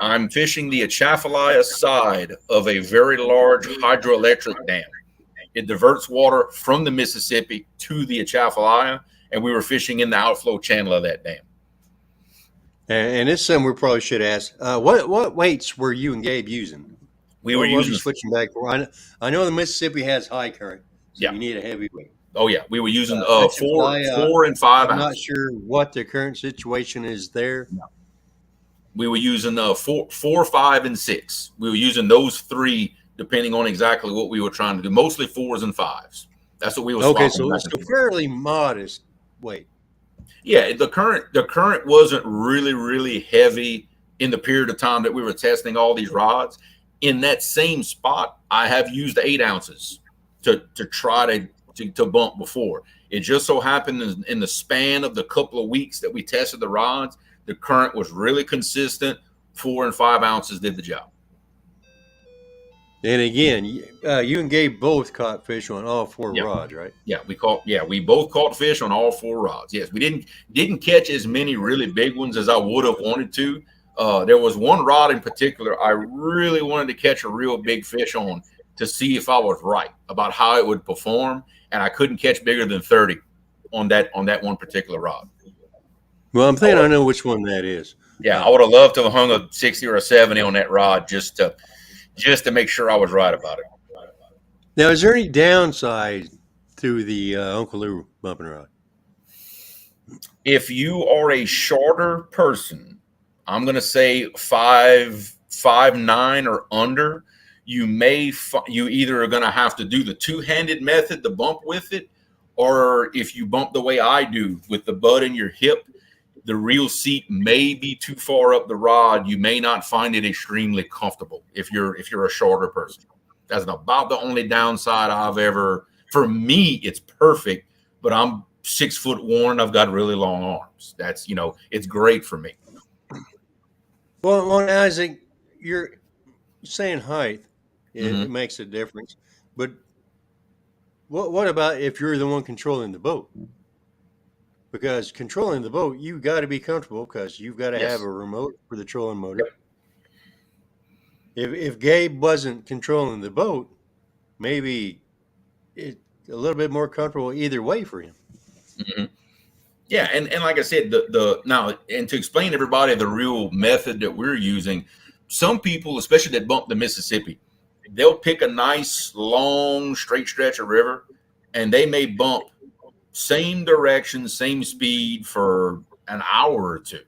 I'm fishing the Atchafalaya side of a very large hydroelectric dam. It diverts water from the Mississippi to the Atchafalaya, and we were fishing in the outflow channel of that dam. And this is something we probably should ask. What weights were you and Gabe using? We were using switching back. I know the Mississippi has high current, so you need a heavy weight. Oh yeah, we were using 4 and 5 I'm not sure what the current situation is there. No. We were using 4, 5, and 6. We were using those 3 depending on exactly what we were trying to do. Mostly 4s and 5s. That's what we were. Okay, so it's a fairly modest weight. Yeah, the current wasn't really heavy in the period of time that we were testing all these rods. In that same spot, I have used 8 ounces to try to bump before. It just so happened in the span of the couple of weeks that we tested the rods, the current was really consistent. 4 and 5 ounces did the job. And again, you and Gabe both caught fish on all 4 rods, right? Yeah, we both caught fish on all 4 rods. Yes, we didn't catch as many really big ones as I would have wanted to. There was one rod in particular I really wanted to catch a real big fish on to see if I was right about how it would perform, and I couldn't catch bigger than 30 on that one particular rod. Well, I'm thinking I know which one that is. Yeah, I would have loved to have hung a 60 or a 70 on that rod just to make sure I was right about it. Now, is there any downside to the Uncle Lou bumping rod? If you are a shorter person, I'm going to say 5'9" or under, you either are going to have to do the 2-handed method to bump with it, or if you bump the way I do with the butt in your hip, the reel seat may be too far up the rod. You may not find it extremely comfortable if you're a shorter person. That's about the only downside I've ever. For me, it's perfect, but I'm 6 foot one. I've got really long arms. That's, it's great for me. Well, Isaac, you're saying height. It makes a difference. But what about if you're the one controlling the boat? Because controlling the boat, you've got to be comfortable because you've got to have a remote for the trolling motor. Yep. If Gabe wasn't controlling the boat, maybe it's a little bit more comfortable either way for him. Mm-hmm. Yeah, and like I said, now to explain to everybody the real method that we're using, some people, especially that bump the Mississippi, they'll pick a nice long straight stretch of river, and they may bump same direction, same speed for an hour or 2.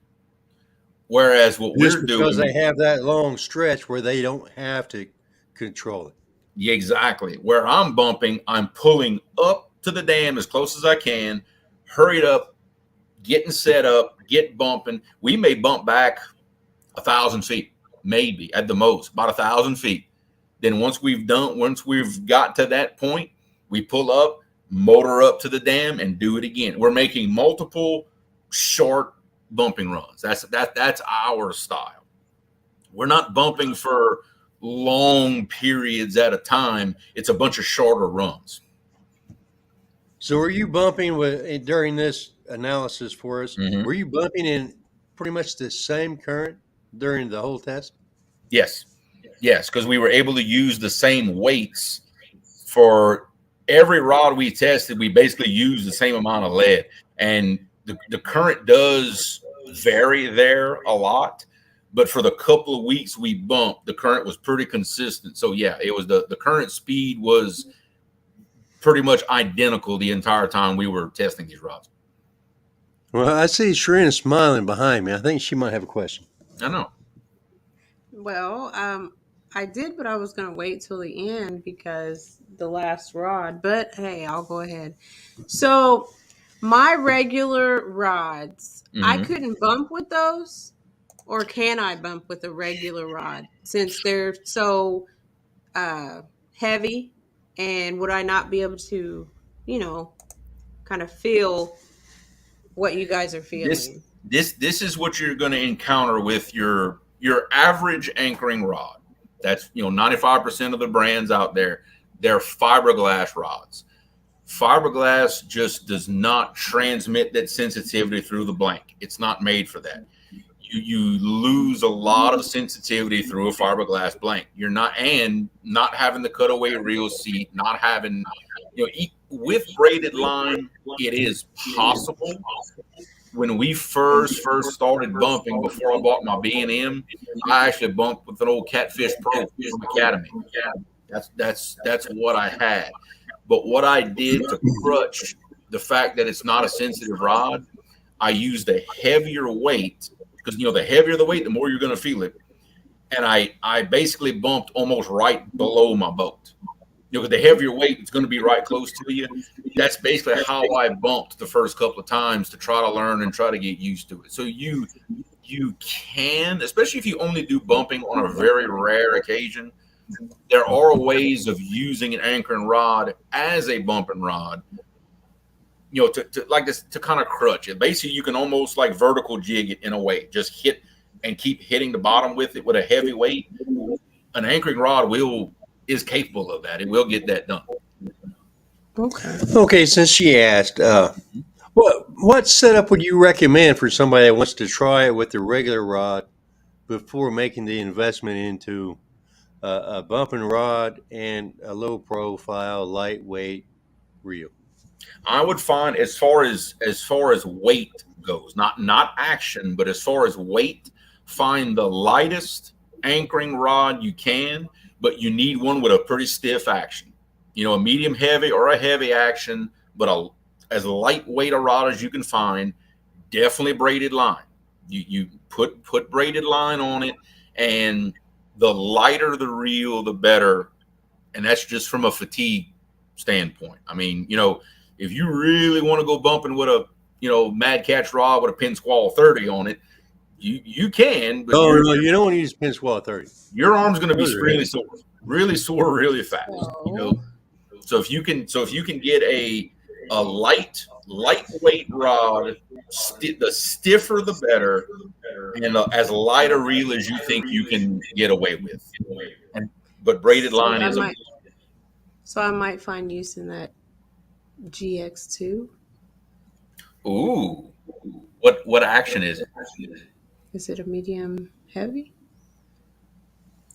Whereas what we're doing, because they have that long stretch where they don't have to control it. Yeah, exactly. Where I'm bumping, I'm pulling up to the dam as close as I can, hurried up, getting set up, get bumping. We may bump back 1,000 feet, maybe at the most, about 1,000 feet. Then once we've got to that point, we pull up, motor up to the dam, and do it again. We're making multiple short bumping runs. That's our style. We're not bumping for long periods at a time. It's a bunch of shorter runs. So were you bumping during this analysis for us? Mm-hmm. Were you bumping in pretty much the same current during the whole test? Yes, because we were able to use the same weights for every rod we tested. We basically used the same amount of lead, and the current does vary there a lot. But for the couple of weeks we bumped, the current was pretty consistent. So yeah, it was the current speed was pretty much identical the entire time we were testing these rods. Well, I see Shireena smiling behind me. I think she might have a question. I know. Well, I did, but I was going to wait till the end because the last rod. But hey, I'll go ahead. So my regular rods, I couldn't bump with those. Or can I bump with a regular rod since they're so heavy? And would I not be able to, kind of feel what you guys are feeling? This is what you're going to encounter with your average anchoring rod. That's 95% of the brands out there. They're fiberglass rods. Fiberglass just does not transmit that sensitivity through the blank. It's not made for that. You lose a lot of sensitivity through a fiberglass blank. You're not having the cutaway reel seat, not having, with braided line, it is possible. When we first started bumping, before I bought my B&M, I actually bumped with an old Catfish Pro from Academy. That's what I had. But what I did to crutch the fact that it's not a sensitive rod, I used a heavier weight. Because the heavier the weight, the more you're going to feel it. And I basically bumped almost right below my boat. With the heavier weight, it's going to be right close to you. That's basically how I bumped the first couple of times to try to learn and try to get used to it. So you can, especially if you only do bumping on a very rare occasion, there are ways of using an anchoring rod as a bumping rod. To like this, to kind of crutch it. Basically, you can almost like vertical jig it in a way. Just hit and keep hitting the bottom with it with a heavy weight. An anchoring rod is capable of that. It will get that done. Okay. Since she asked, what setup would you recommend for somebody that wants to try it with the regular rod before making the investment into a bumping rod and a low profile, lightweight reel? I would find as far as weight goes, not action, but as far as weight, find the lightest anchoring rod you can, but you need one with a pretty stiff action. A medium heavy or a heavy action, but as lightweight a rod as you can find. Definitely braided line. You put braided line on it, and the lighter the reel, the better. And that's just from a fatigue standpoint. I mean, if you really want to go bumping with a, Mad Catch rod with a Pin Squall 30 on it, you can. But no, you don't want to use Pin Squall 30. Your arm's going to be really sore, really fast. So if you can get a lightweight rod, the stiffer the better, and as light a reel as you think you can get away with. But braided line is. So I might find use in that GX2. Ooh, what action is it? Is it a medium heavy?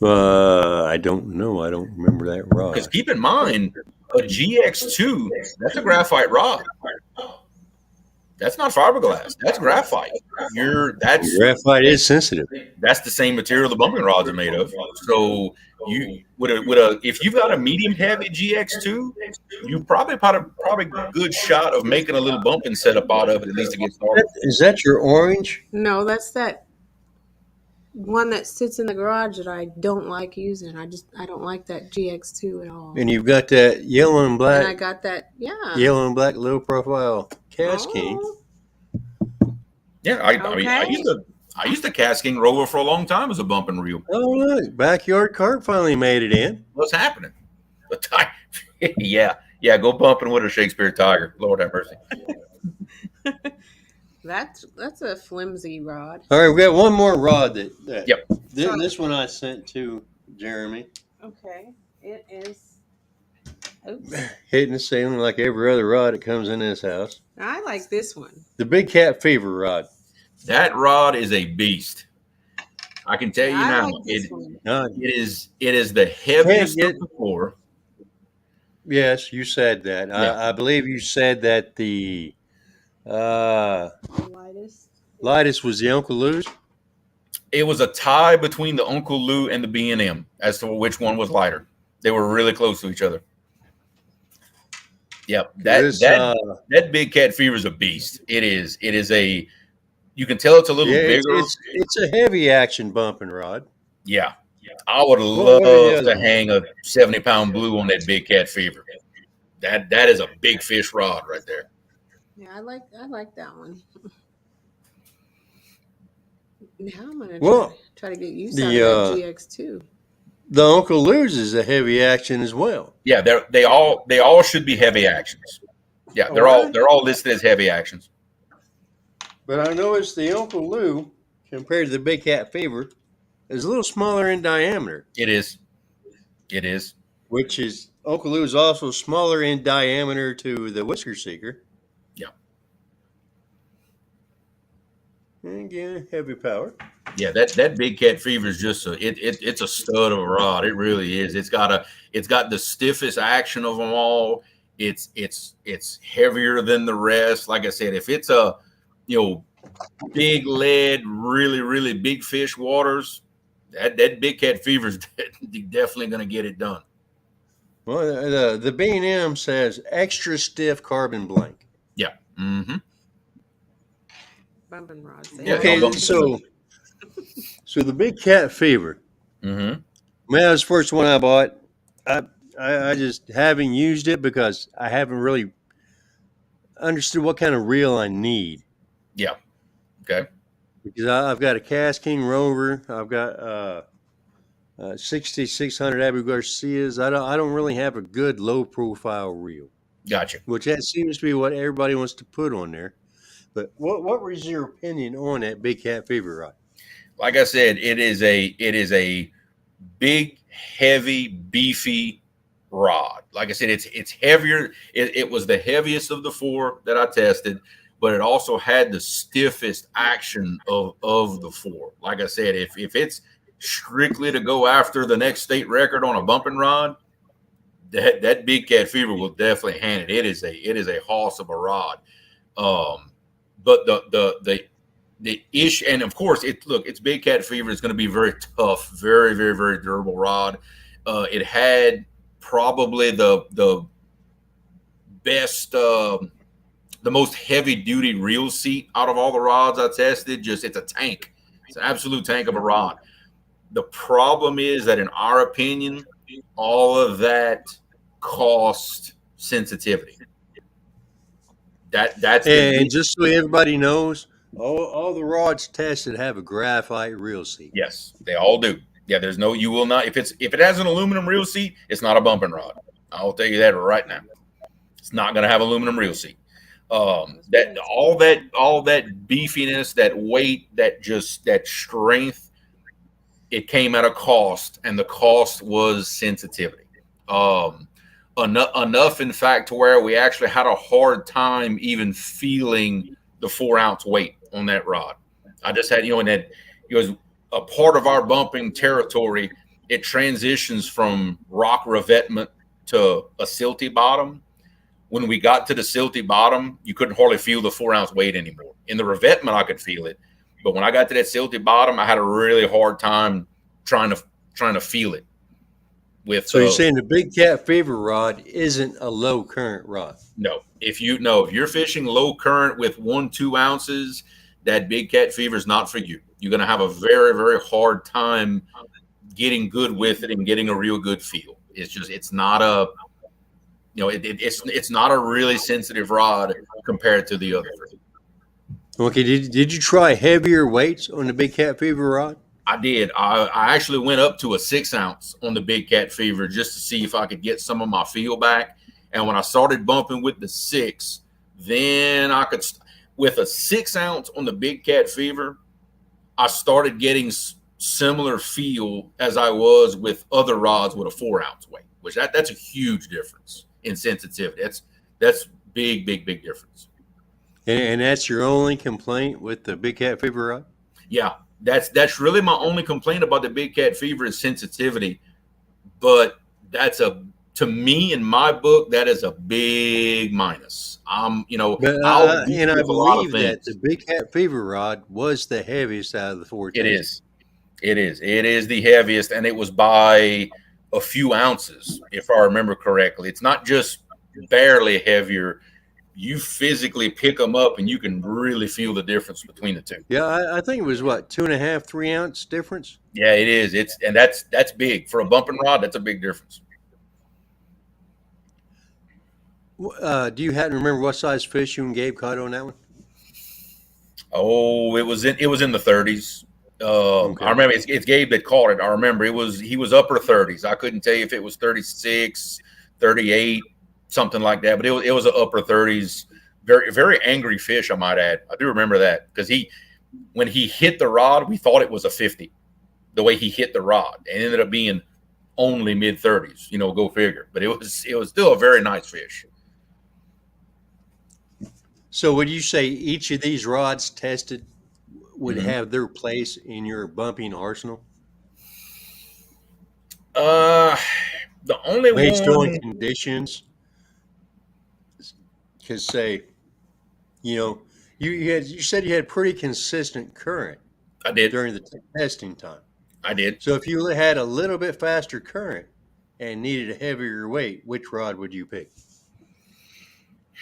I don't know. I don't remember that rod. Because keep in mind, a GX2, that's a graphite rod. That's not fiberglass. That's graphite. Graphite is sensitive. That's the same material the bumping rods are made of. So if you've got a medium heavy GX2, you probably a good shot of making a little bumping setup out of it, at least to get started. Is that your orange? No, that's that. one that sits in the garage that I don't like using. I don't like that GX2 at all. And you've got that yellow and black. And I got that, yeah. Yellow and black low profile Cast King. Yeah, I mean, I used the Cast King roller for a long time as a bumping reel. Oh, look, backyard carp finally made it in. What's happening? Yeah, go bumping with a Shakespeare Tiger. Lord have mercy. That's a flimsy rod. All right, we got one more rod that yep. This one I sent to Jeremy. Okay, it is. Oops. Hitting the ceiling like every other rod that comes in this house. I like this one. The Big Cat Fever rod. That rod is a beast. I can tell you now, like it is the heaviest of the four. Yes, you said that. Yeah. I believe you said that the lightest was the Uncle Lou's. It was a tie between the Uncle Lou and the B&M as to which one was lighter. They were really close to each other. Yep, that Big Cat Fever is a beast. It is a. You can tell it's a little bigger. It's a heavy action bumping rod. Yeah. I would love to hang a 70-pound blue on that Big Cat Fever. That is a big fish rod right there. Yeah, I like that one. Now I'm gonna try to get used to that GX2. The Uncle Lou's is a heavy action as well. Yeah, they all should be heavy actions. Yeah, they're all listed as heavy actions. But I noticed the Uncle Lou, compared to the Big Cat Fever, is a little smaller in diameter. It is. Which is, Uncle Lou is also smaller in diameter to the Whisker Seeker. Yeah. And again, heavy power. Yeah, that Big Cat Fever is just it's a stud of a rod. It really is. It's got the stiffest action of them all. It's heavier than the rest. Like I said, if it's a big lead, really, really big fish waters, that Big Cat Fever is definitely going to get it done. Well, the B&M says extra stiff carbon blank. Yeah. Mm-hmm. Bumping rods. Yeah, okay, so the Big Cat Fever. Mm-hmm. Man, that was the first one I bought. I just haven't used it because I haven't really understood what kind of reel I need. Yeah. Okay. Because I've got a Cast King Rover. I've got 6600 Abu Garcias. I don't really have a good low profile reel. Gotcha. Which that seems to be what everybody wants to put on there. But what was your opinion on that Big Cat Fever rod? Like I said, it is a big, heavy, beefy rod. Like I said, it's heavier. It was the heaviest of the four that I tested, but it also had the stiffest action of the four. Like I said, if it's strictly to go after the next state record on a bumping rod, that Big Cat Fever will definitely hand it. It is a hoss of a rod. But the issue, and of course, it's Big Cat Fever. It's going to be very tough, very, very, very durable rod. It had probably the best, the most heavy duty reel seat out of all the rods I tested. It's a tank. It's an absolute tank of a rod. The problem is that, in our opinion, all of that cost sensitivity. That's and just so everybody knows, all the rods tested have a graphite reel seat. Yes, they all do. Yeah, there's no, you will not, if it has an aluminum reel seat, it's not a bumping rod. I'll tell you that right now. It's not going to have aluminum reel seat. That all that beefiness, that weight, that strength, it came at a cost, and the cost was sensitivity. Enough, in fact, to where we actually had a hard time even feeling the 4-ounce weight on that rod. I just had, and that it was a part of our bumping territory. It transitions from rock revetment to a silty bottom. When we got to the silty bottom, you couldn't hardly feel the 4-ounce weight anymore. In the revetment, I could feel it, but when I got to that silty bottom, I had a really hard time trying to feel it. So you're saying the Big Cat Fever rod isn't a low current rod? No. If you're fishing low current with 1-2 ounces, that Big Cat Fever is not for you. You're going to have a very, very hard time getting good with it and getting a real good feel. It's not a, it's not a really sensitive rod compared to the other three. Okay, did you try heavier weights on the Big Cat Fever rod? I did. I actually went up to a 6 ounce on the Big Cat Fever just to see if I could get some of my feel back. And when I started bumping with the 6, then I could, with a 6 ounce on the Big Cat Fever, I started getting similar feel as I was with other rods with a 4 ounce weight, which that's a huge difference in sensitivity. That's big difference. And that's your only complaint with the Big Cat Fever rod? Yeah, that's really my only complaint about the Big Cat Fever is sensitivity. But to me, in my book, that is a big minus. But, I'll and I believe that the Big Cat Fever rod was the heaviest out of the 4 tanks. It is the heaviest, and it was by a few ounces, if I remember correctly. It's not just barely heavier. You physically pick them up, and you can really feel the difference between the two. Yeah, I think it was what, 2.5, 3 ounce difference. Yeah, it is. And that's big for a bumping rod. That's a big difference. Do you happen to remember what size fish you and Gabe caught on that one? Oh, it was in the 30s. Okay. I remember it's Gabe that caught it. I remember he was upper 30s. I couldn't tell you if it was 36, 38, something like that, but it was an upper 30s. Very, very angry fish, I might add. I do remember that because when he hit the rod, we thought it was a 50. The way he hit the rod, and it ended up being only mid 30s. Go figure. But it was still a very nice fish. So would you say each of these rods tested would have their place in your bumping arsenal? The only based on conditions, because say, you said you had pretty consistent current. I did during the testing time. I did. So if you had a little bit faster current and needed a heavier weight, which rod would you pick?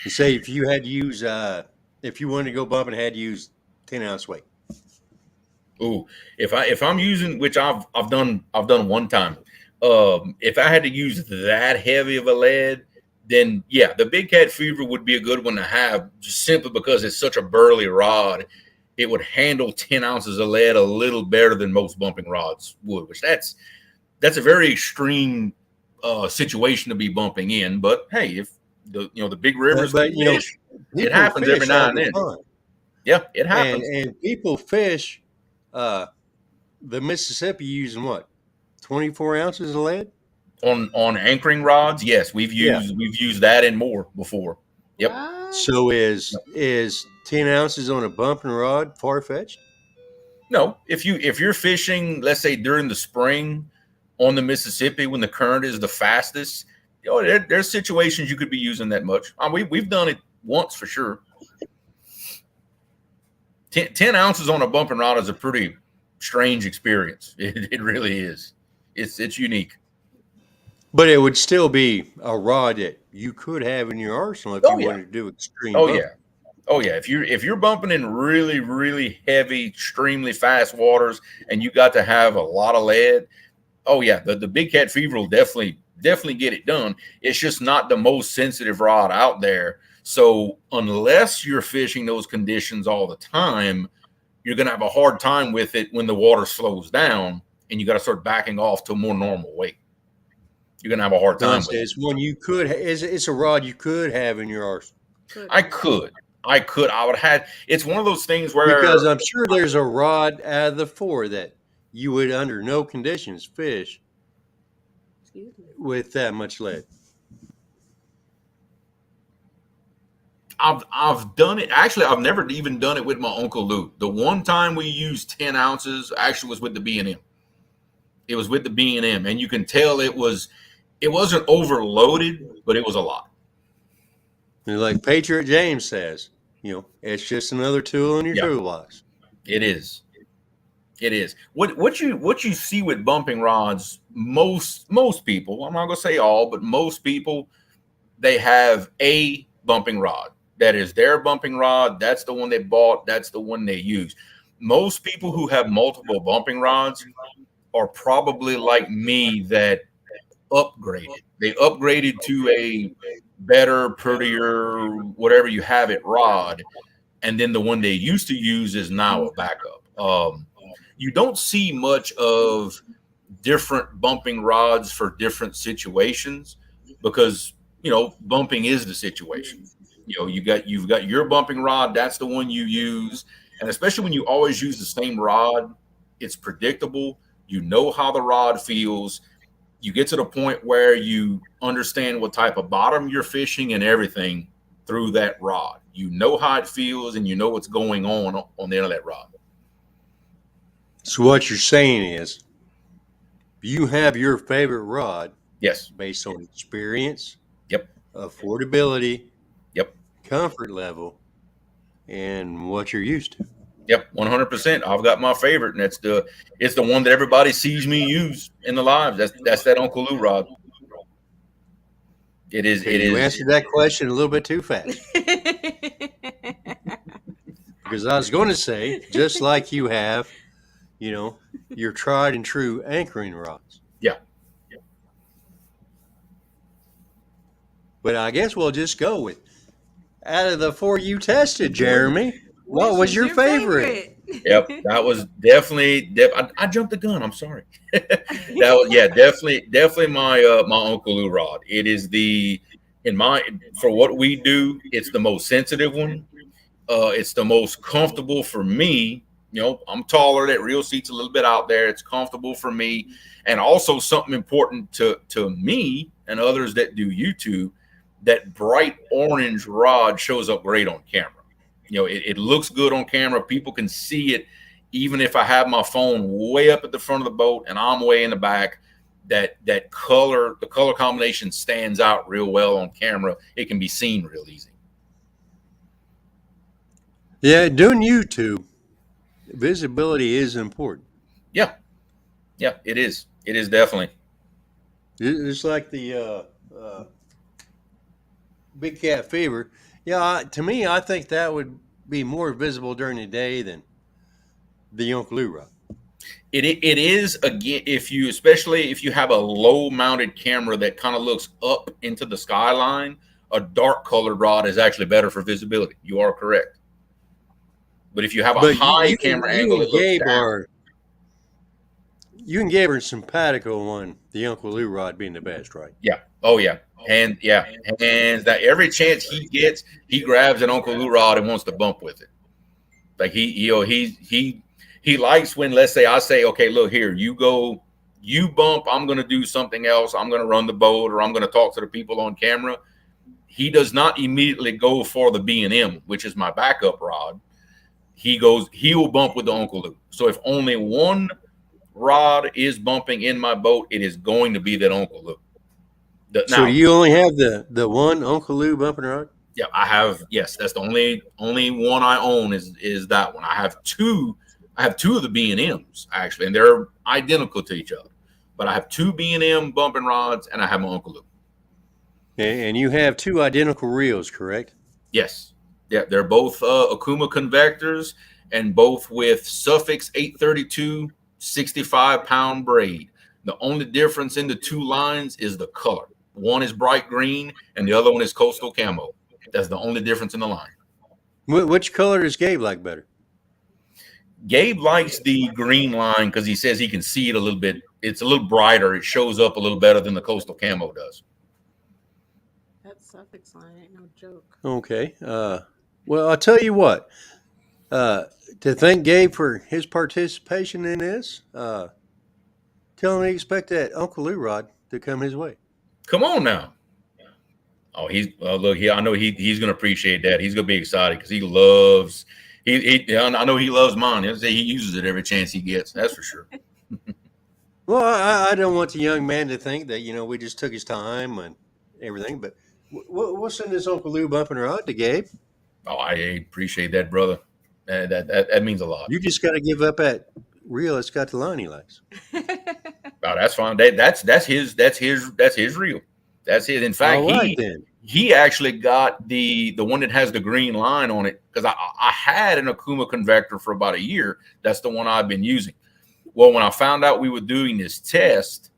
You say if you had to use, if you wanted to go bumping, had to use 10 ounce weight. Ooh, if I'm using, which I've done one time, if I had to use that heavy of a lead, then yeah, the Big Cat Fever would be a good one to have, just simply because it's such a burly rod. It would handle 10 ounces of lead a little better than most bumping rods would, which that's a very extreme situation to be bumping in. But hey, if the big rivers, it happens every now and then. Yeah, it happens. And people fish the Mississippi using what, 24 ounces of lead on anchoring rods. Yes, we've used that and more before. Yep. So is 10 ounces on a bumping rod far-fetched? No, if you're fishing, let's say during the spring on the Mississippi when the current is the fastest, there's situations you could be using that much. We've done it once for sure. 10 ounces on a bumping rod is a pretty strange experience. It really is. It's unique. But it would still be a rod that you could have in your arsenal if you wanted to do extreme bumping. Oh yeah. If you're bumping in really, really heavy, extremely fast waters and you got to have a lot of lead, oh yeah, the Big Cat Fever will definitely get it done. It's just not the most sensitive rod out there. So unless you're fishing those conditions all the time, you're going to have a hard time with it when the water slows down and you got to start backing off to a more normal weight. You're going to have a hard time with it. It's one you could. It's a rod you could have in your arsenal. I would have. It's one of those things where, because I'm sure there's a rod out of the 4 that you would under no conditions fish with that much lead. I've done it. Actually, I've never even done it with my Uncle Lou. The one time we used 10 ounces actually was with the B&M. It was with the B&M, and you can tell it wasn't overloaded, but it was a lot. And like Patriot James says, it's just another tool in your toolbox. It is. It is. What you see with bumping rods, most people, I'm not going to say all, but most people, they have a bumping rod. That is their bumping rod. That's the one they bought. That's the one they use. most people who have multiple bumping rods are probably like me that upgraded. They upgraded to a better, prettier, whatever you have it rod. And then the one they used to use is now a backup. You don't see much of different bumping rods for different situations because, bumping is the situation. You've got your bumping rod. That's the one you use. And especially when you always use the same rod, it's predictable. You know how the rod feels. You get to the point where you understand what type of bottom you're fishing and everything through that rod. You know how it feels and you know what's going on the end of that rod. So what you're saying is you have your favorite rod. Yes. Based on experience. Yep. Affordability. Yep. Comfort level and what you're used to. Yep, 100%. I've got my favorite, and it's the one that everybody sees me use in the lives. That's that Uncle Lou rod. It is. Okay, you answered that question a little bit too fast. Because I was going to say, just like you have, your tried and true anchoring rods. Yeah. But I guess we'll just go with, out of the 4 you tested, Jeremy, what was your favorite? Yep, that was definitely. I jumped the gun. I'm sorry. That was definitely my my Uncle Lou rod. It is for what we do. It's the most sensitive one. It's the most comfortable for me. I'm taller. That reel seat's a little bit out there. It's comfortable for me, and also something important to me and others that do YouTube. That bright orange rod shows up great on camera. It looks good on camera. People can see it, even if I have my phone way up at the front of the boat and I'm way in the back. The color combination stands out real well on camera. It can be seen real easy. Yeah, doing YouTube, visibility is important. Yeah, it is. It is definitely. It's like the big cat fever. Yeah, to me, I think that would be more visible during the day than the Uncle Lou rod. It is, again, especially if you have a low mounted camera that kind of looks up into the skyline, a dark colored rod is actually better for visibility. You are correct. But if you have a high camera angle, it looks down. You and Gabe are simpatico on the Uncle Lou rod being the best, right? Yeah. Oh yeah. Hands that every chance he gets, he grabs an Uncle Lou rod and wants to bump with it. Like he likes when, let's say, I say, okay, look here, you go, you bump, I'm going to do something else. I'm going to run the boat or I'm going to talk to the people on camera. He does not immediately go for the B&M, which is my backup rod. He will bump with the Uncle Lou. So if only one rod is bumping in my boat, it is going to be that Uncle Lou. So you only have the one Uncle Lou bumping rod? Yeah, I have. Yes, that's the only one I own is that one. I have two of the B&Ms actually, and they're identical to each other. But I have two B&M bumping rods, and I have my Uncle Lou. Okay, and you have two identical reels, correct? Yes. Yeah, they're both Okuma convectors, and both with Suffix 832 65-pound braid. The only difference in the two lines is the color. One is bright green, and the other one is coastal camo. That's the only difference in the line. Which color does Gabe like better? Gabe likes the green line because he says he can see it a little bit. It's a little brighter. It shows up a little better than the coastal camo does. That suffix line ain't no joke. Okay. Well, I'll tell you what. To thank Gabe for his participation in this, tell him to expect that Uncle Lou rod to come his way. Come on now. Oh, look here. I know he's going to appreciate that. He's going to be excited because he loves. I know he loves mine. He'll say he uses it every chance he gets. That's for sure. Well, I don't want the young man to think that we just took his time and everything. But we'll send this Uncle Lou bumping rod to Gabe. Oh, I appreciate that, brother. That means a lot. You just got to give up that reel that's got the line he likes. Oh, that's fine. That's his reel. That's it. In fact, right, he actually got the one that has the green line on it, because I had an Okuma convector for about a year. That's the one I've been using. Well, when I found out we were doing this test,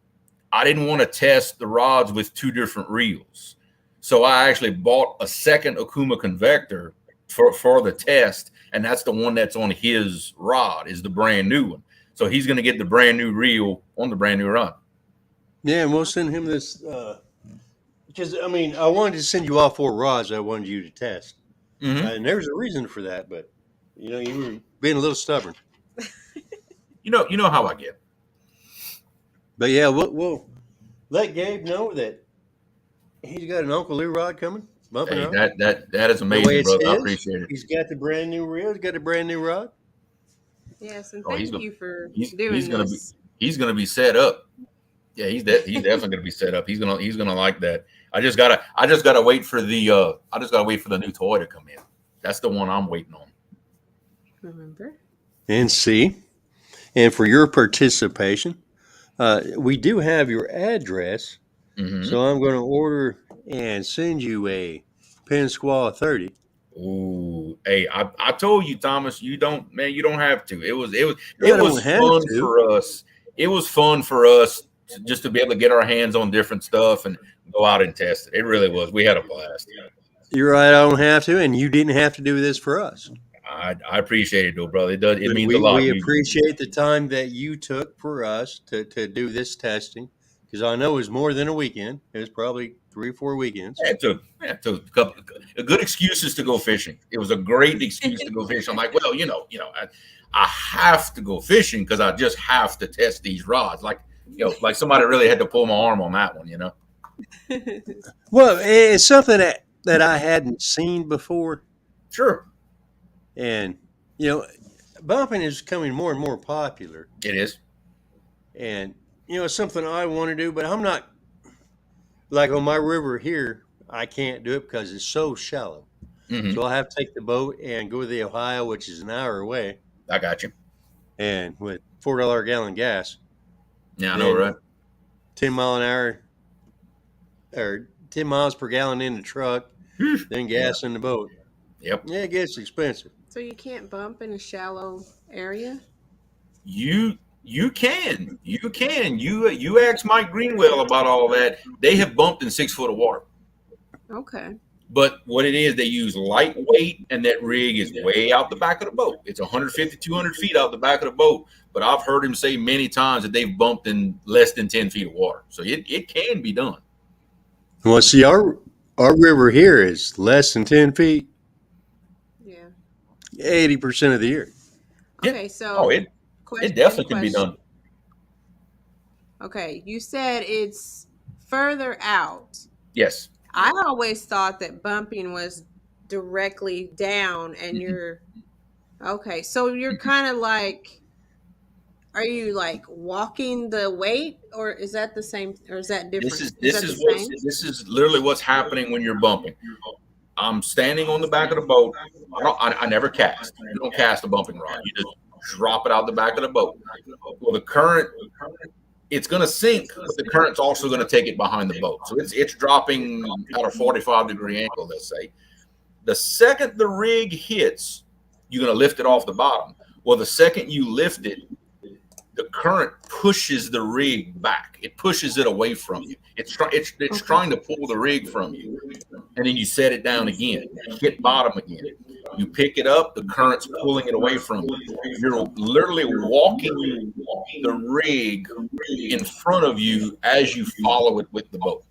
I didn't want to test the rods with 2 different reels. So I actually bought a second Okuma convector for the test, and that's the one that's on his rod, is the brand new one. So he's going to get the brand new reel on the brand new rod. Yeah, and we'll send him this, because, I mean, I wanted to send you all 4 rods I wanted you to test. And there's a reason for that, but, you know, you were being a little stubborn. You know how I get. But, yeah, we'll let Gabe know that he's got an Uncle Lou rod coming. Hey, that is amazing, brother. I appreciate it. He's got the brand new reel. He's got a brand new rod. Yes, and thank you for doing this. He's gonna be set up. Yeah, he's definitely gonna be set up. He's gonna like that. I just gotta wait for the new toy to come in. That's the one I'm waiting on. Remember? And see, and for your participation, we do have your address. So I'm going to order and send you a Pen Squaw 30. Ooh, hey, I told you, Thomas, you don't have to. It was fun for us. It was fun for us just to be able to get our hands on different stuff and go out and test it. It really was. We had a blast. You're right. I don't have to, and you didn't have to do this for us. I appreciate it, though, brother. It means a lot. We appreciate the time that you took for us to do this testing, because I know it was more than a weekend. It was probably 3 or 4 weekends. Yeah, it took a good excuses to go fishing. It was a great excuse to go fishing. I'm like, well, I have to go fishing because I just have to test these rods. Like somebody really had to pull my arm on that one, Well, it's something that I hadn't seen before. Sure. And, bumping is becoming more and more popular. It is. And, it's something I want to do, but I'm not, like on my river here, I can't do it because it's so shallow. So I'll have to take the boat and go to the Ohio, which is an hour away. I got you. And with $4 a gallon gas. Yeah, I know, right? 10 mile an hour, or 10 miles per gallon in the truck, then gas in the boat. Yep. Yeah, it gets expensive. So you can't bump in a shallow area? You can. You ask Mike Greenwell about all that. They have bumped in 6 foot of water. Okay. But what it is, they use lightweight, and that rig is way out the back of the boat. It's 150, 200 feet out the back of the boat. But I've heard him say many times that they've bumped in less than 10 feet of water. So it can be done. Well, see, our river here is less than 10 feet. Yeah. 80% of the year. Okay, so it definitely can be done. Okay, you said it's further out. Yes. I always thought that bumping was directly down, and you're okay. So you're kind of like, are you like walking the weight, or is that the same, or is that different? This is literally what's happening when you're bumping. I'm standing on the back of the boat. I never cast. You don't cast a bumping rod. You just drop it out the back of the boat. Well, the current, it's going to sink, but the current's also going to take it behind the boat. So it's dropping at a 45-degree angle, let's say. The second the rig hits, you're going to lift it off the bottom. Well, the second you lift it, the current pushes the rig back. It pushes it away from you. It's trying to pull the rig from you. And then you set it down again. You hit bottom again. You pick it up, the current's pulling it away from you. You're literally walking the rig in front of you as you follow it with the boat.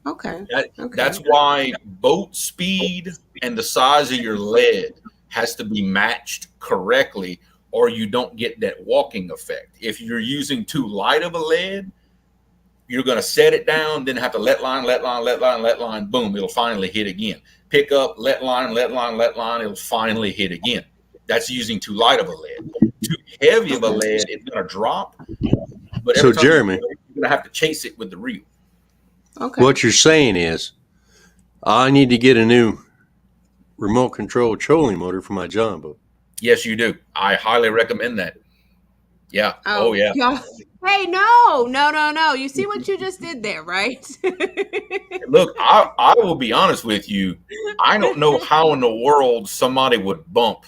Okay. That's why boat speed and the size of your lead has to be matched correctly, or you don't get that walking effect. If you're using too light of a lead, you're going to set it down, then have to let line, boom, it'll finally hit again. Pick up, let line, it'll finally hit again. That's using too light of a lead. Too heavy of a lead, it's going to drop. But so, Jeremy, you're going to have to chase it with the reel. Okay. What you're saying is, I need to get a new remote control trolling motor for my John boat. Yes, you do. I highly recommend that. Yeah. Oh yeah. Hey, no. You see what you just did there, right? Look, I will be honest with you. I don't know how in the world somebody would bump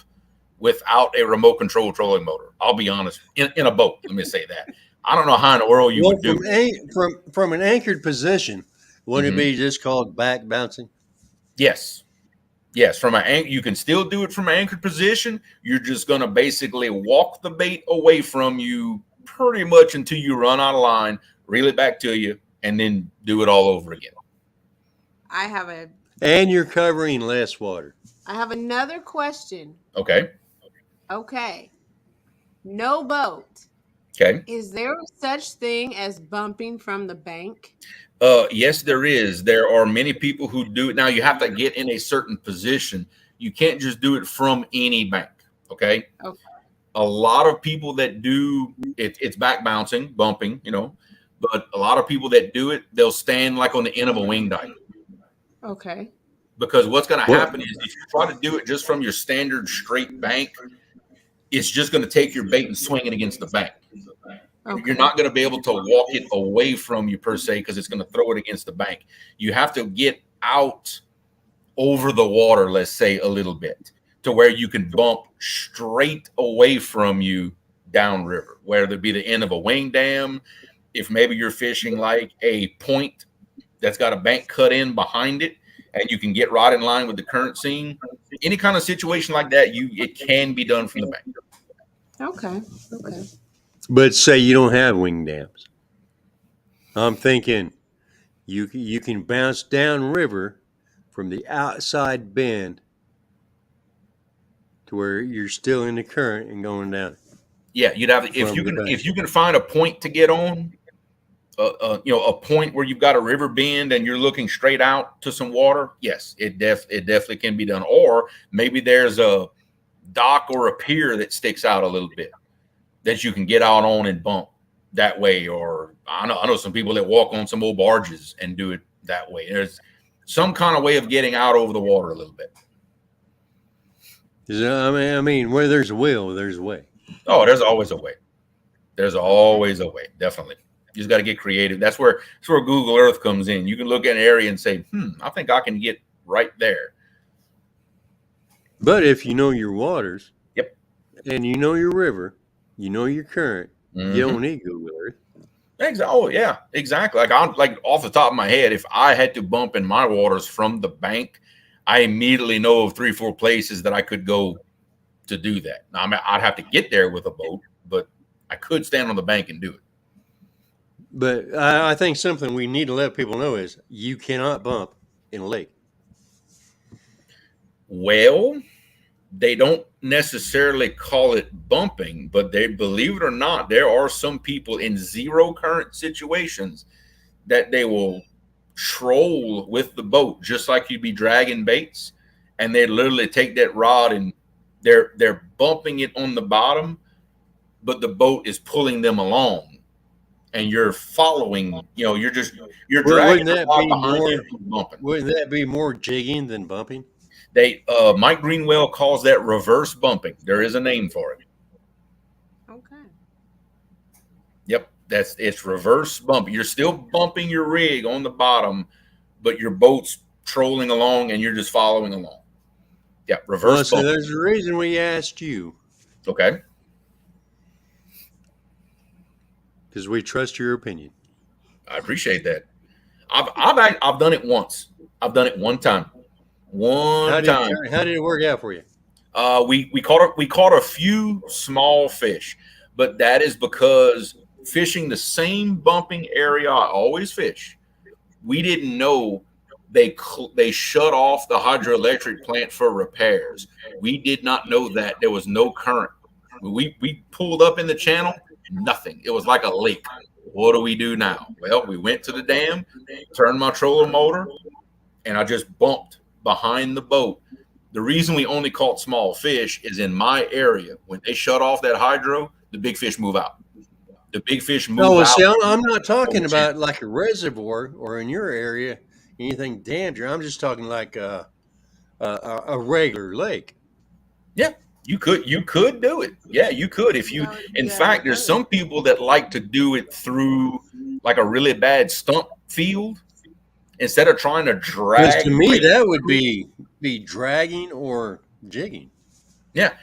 without a remote control trolling motor. I'll be honest. In a boat, let me say that. I don't know how in the world you would do it. From an anchored position, wouldn't it be just called back bouncing? Yes. Yes, from an you can still do it from an anchored position. You're just going to basically walk the bait away from you pretty much until you run out of line, reel it back to you, and then do it all over again. And you're covering less water. I have another question. Okay. No boat. Okay. Is there such thing as bumping from the bank? Yes, there is. There are many people who do it. Now, you have to get in a certain position. You can't just do it from any bank. Okay. A lot of people that do it, it's back bouncing, bumping, but a lot of people that do it, they'll stand like on the end of a wing dike. Okay. Because what's going to happen is if you try to do it just from your standard straight bank, it's just going to take your bait and swing it against the bank. Okay. You're not going to be able to walk it away from you per se, because it's going to throw it against the bank. You have to get out over the water, let's say a little bit, to where you can bump straight away from you downriver, whether it be the end of a wing dam. If maybe you're fishing like a point that's got a bank cut in behind it, and you can get right in line with the current scene, any kind of situation like that, it can be done from the bank. Okay. But say you don't have wing dams. I'm thinking you can bounce downriver from the outside bend to where you're still in the current and going down. Yeah, you'd have if you can find a point to get on, a point where you've got a river bend and you're looking straight out to some water. Yes, it definitely can be done. Or maybe there's a dock or a pier that sticks out a little bit that you can get out on and bump that way. Or I know some people that walk on some old barges and do it that way. There's some kind of way of getting out over the water a little bit. I mean, where there's a will, there's a way. Oh, there's always a way. There's always a way. Definitely. You just got to get creative. That's where Google Earth comes in. You can look at an area and say, I think I can get right there. But if you know your waters, yep, and you know your river, you know your current, you don't need Google Earth. Oh yeah, exactly. Like off the top of my head, if I had to bump in my waters from the bank, I immediately know of 3-4 places that I could go to do that. Now, I mean, I'd have to get there with a boat, but I could stand on the bank and do it. But I think something we need to let people know is you cannot bump in a lake. Well, they don't necessarily call it bumping, but they, believe it or not, there are some people in zero current situations that they will troll with the boat, just like you'd be dragging baits, and they literally take that rod and they're bumping it on the bottom, but the boat is pulling them along. And you're following, you're dragging the rod behind you and bumping. Wouldn't that be more jigging than bumping? Mike Greenwell calls that reverse bumping. There is a name for it. Okay. Yep, it's reverse bumping. You're still bumping your rig on the bottom, but your boat's trolling along and you're just following along. Yeah, reverse bumping. So there's a reason we asked you. Okay. Because we trust your opinion. I appreciate that. I've done it once. I've done it one time. How did it work out for you? We caught a few small fish, but that is because fishing the same bumping area I always fish, we didn't know they shut off the hydroelectric plant for repairs. We did not know that there was no current. We pulled up in the channel, nothing. It was like a lake. What do we do now? Well, we went to the dam, turned my trolling motor, and I just bumped behind the boat. The reason we only caught small fish is in my area. When they shut off that hydro, the big fish move out. The big fish move out. See, I'm not talking about like a reservoir or in your area, anything dangerous. I'm just talking like a regular lake. Yeah. You could do it. Yeah, you could. If you, in fact, there's some people that like to do it through like a really bad stump field instead of trying to drag. To me, that would be dragging or jigging. Yeah.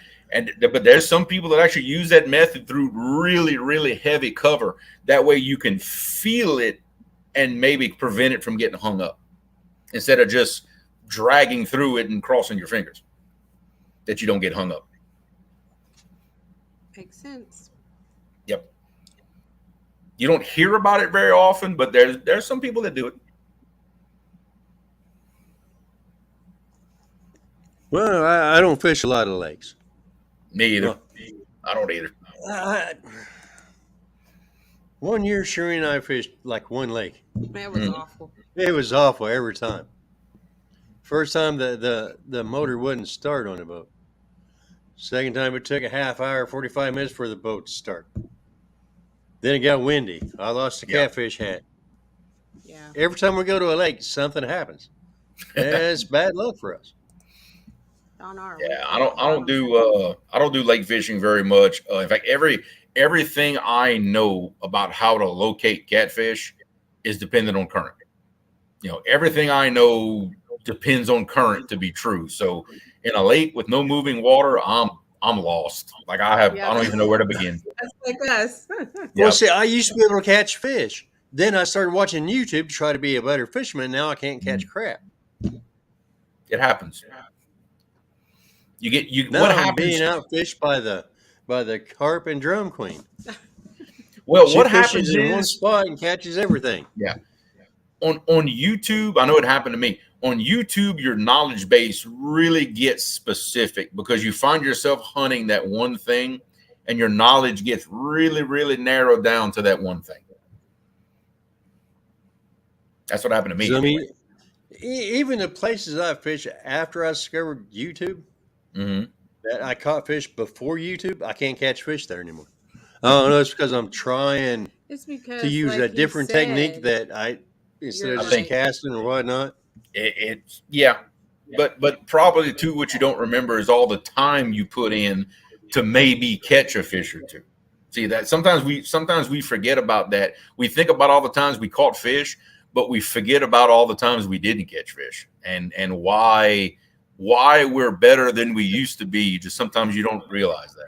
But there's some people that actually use that method through really, really heavy cover. That way you can feel it and maybe prevent it from getting hung up instead of just dragging through it and crossing your fingers that you don't get hung up. Makes sense. Yep. You don't hear about it very often, but there's some people that do it. Well, I don't fish a lot of lakes. Me either. Well, I don't either. One year, Shireena and I fished like one lake. That was awful. It was awful every time. First time the motor wouldn't start on the boat. Second time it took a half hour, 45 minutes for the boat to start. Then it got windy. I lost the catfish hat. Yeah. Every time we go to a lake, something happens. It's bad luck for us. I don't do lake fishing very much. In fact, everything I know about how to locate catfish is dependent on current. Everything I know depends on current to be true. So in a lake with no moving water, I'm lost. Like I don't even know where to begin. That's like us. Well, see, I used to be able to catch fish. Then I started watching YouTube to try to be a better fisherman. Now I can't catch crap. It happens. Now what happens? Being outfished by the carp and drum queen. Well, what happens in one spot and catches everything. Yeah. On YouTube, I know it happened to me. On YouTube, your knowledge base really gets specific because you find yourself hunting that one thing, and your knowledge gets really, really narrowed down to that one thing. That's what happened to me. So, I mean, even the places I fished after I discovered YouTube, that I caught fish before YouTube, I can't catch fish there anymore. I don't know. It's because I'm trying to use a different technique that instead of just casting or whatnot. But probably too what you don't remember is all the time you put in to maybe catch a fish or two. See that sometimes we forget about that. We think about all the times we caught fish, but we forget about all the times we didn't catch fish and why we're better than we used to be. Just sometimes you don't realize that.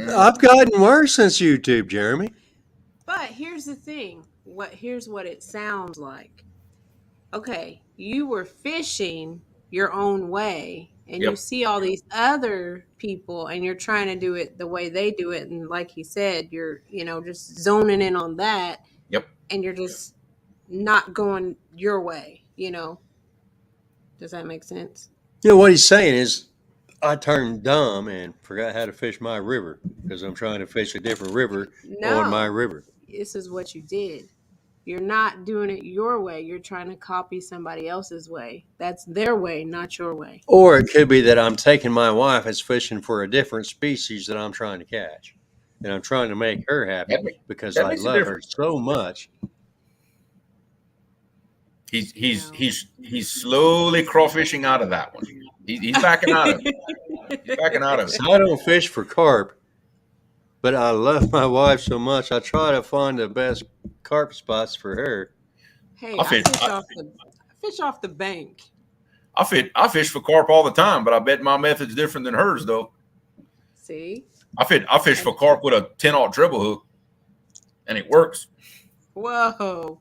I've gotten worse since YouTube, Jeremy. But here's the thing. Here's what it sounds like. Okay, you were fishing your own way, and you see all these other people, and you're trying to do it the way they do it, and like he said, you're just zoning in on that. Yep. And you're just not going your way. Does that make sense? What he's saying is, I turned dumb and forgot how to fish my river because I'm trying to fish a different river on my river. This is what you did. You're not doing it your way. You're trying to copy somebody else's way. That's their way, not your way. Or it could be that I'm taking my wife as fishing for a different species that I'm trying to catch. And I'm trying to make her happy because I love her so much. He's slowly crawfishing out of that one. He's backing out of it. He's backing out of it. So I don't fish for carp, but I love my wife so much. I try to find the best carp spots for her. Hey, I fish off the bank. I fish for carp all the time, but I bet my method's different than hers, though. See? I fish for carp with a 10-aught treble hook, and it works. Whoa.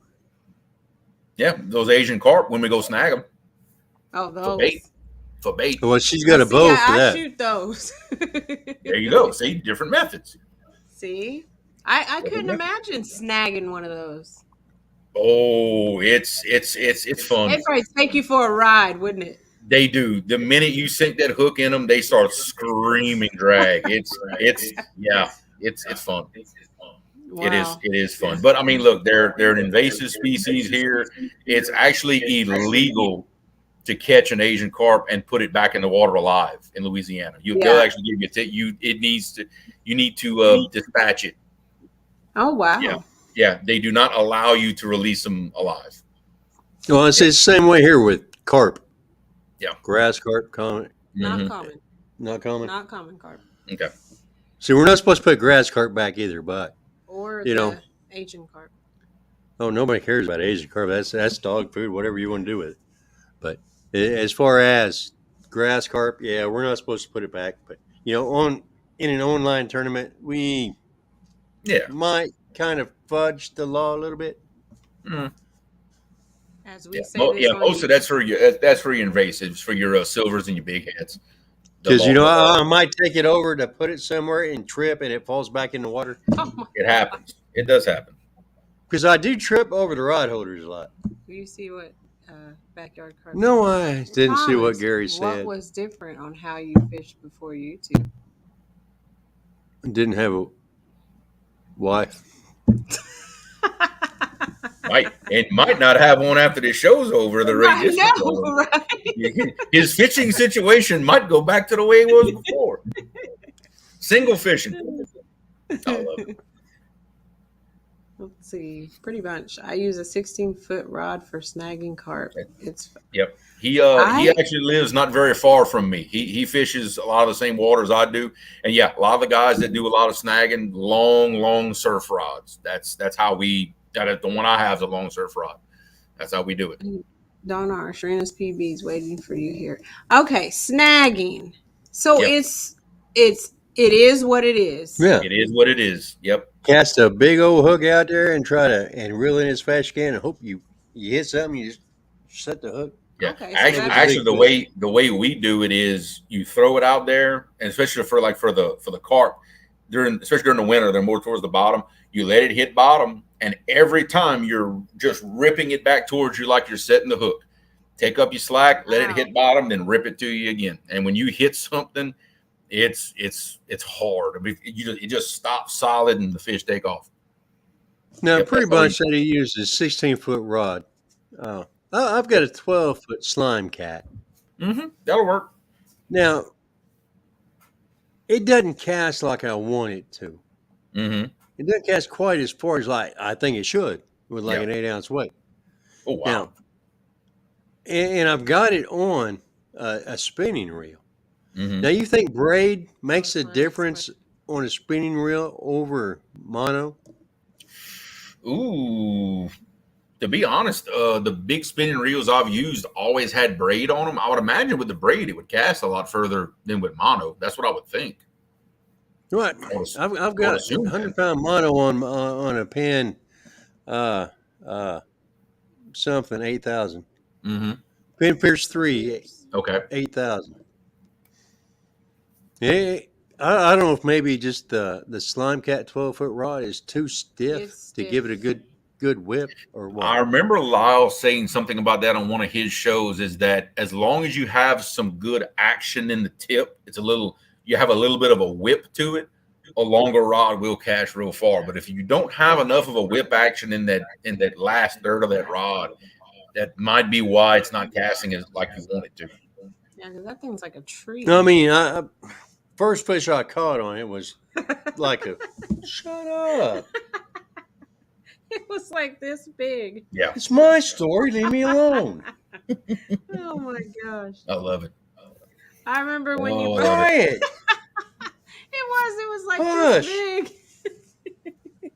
Yeah, those Asian carp when we go snag them. Oh, those. For bait. Well, she's got a bow for that. I shoot those. There you go. See, different methods. See? I couldn't imagine snagging one of those. Oh, it's fun. They'd probably take you for a ride, wouldn't it? They do. The minute you sink that hook in them, they start screaming drag. It's fun. Wow. It is fun. But I mean, look, they're an invasive species here. It's actually illegal to catch an Asian carp and put it back in the water alive in Louisiana. They'll actually give you you need to dispatch it. Oh wow. Yeah. They do not allow you to release them alive. Well, it's the same way here with carp. Yeah. Grass carp, common Not common. Not common? Not common carp. Okay. See, we're not supposed to put grass carp back either, but or the Asian carp. Oh, nobody cares about Asian carp. That's dog food, whatever you want to do with it. But as far as grass carp, yeah, we're not supposed to put it back. But in an online tournament, we might kind of fudge the law a little bit. Mm. As we say, most of that's for your invasives, for your silvers and your big heads. Because I might take it over to put it somewhere and trip, and it falls back in the water. It happens. It does happen. Because I do trip over the rod holders a lot. Do you see what backyard carp? No, I didn't see what Gary said. What was different on how you fished before YouTube? Didn't have a wife. might not have one after the show's over. Right? His fishing situation might go back to the way it was before. Single fishing. I love it. Let's see, pretty much. I use a 16-foot rod for snagging carp. Yep. He actually lives not very far from me. He fishes a lot of the same waters I do, and a lot of the guys that do a lot of snagging, long surf rods. That's how we. That is the one I have, is a long surf rod. That's how we do it. Donna, our Shireena's PB is waiting for you here. Okay, snagging. So it is what it is. Yeah, it is what it is. Yep. Cast a big old hook out there and and reel in as fast as you can and hope you hit something. You just set the hook. Yeah. Okay, actually, the way we do it is you throw it out there, and especially for the carp, especially during the winter, they're more towards the bottom. You let it hit bottom, and every time you're just ripping it back towards you like you're setting the hook. Take up your slack, let it hit bottom, then rip it to you again. And when you hit something, it's hard. I mean, it just stops solid, and the fish take off. Now, pretty much said he used a 16-foot rod. I've got a 12-foot slime cat. Mm-hmm. That'll work. Now, it doesn't cast like I want it to. Mm-hmm. It doesn't cast quite as far as I think it should with an 8-ounce weight. Oh, wow. Now, and I've got it on a spinning reel. Mm-hmm. Now, you think braid makes a difference on a spinning reel over mono? Ooh. To be honest, the big spinning reels I've used always had braid on them. I would imagine with the braid, it would cast a lot further than with mono. That's what I would think. Right. I've got a 100-pound mono on a pin, something 8,000. Mm-hmm. Pin Pierce 3. Okay. 8,000. Yeah, I don't know if maybe just the Slime Cat 12-foot rod is too stiff to give it a good whip or what. I remember Lyle saying something about that on one of his shows, is that as long as you have some good action in the tip, you have a little bit of a whip to it, a longer rod will cast real far. But if you don't have enough of a whip action in that last third of that rod, that might be why it's not casting as like you want it to. Yeah, because that thing's like a tree. No, I mean, first fish I caught on it was like a shut up. It was like this big. Yeah. It's my story. Leave me alone. Oh my gosh. I love it. I remember when you brought it. It was like this big.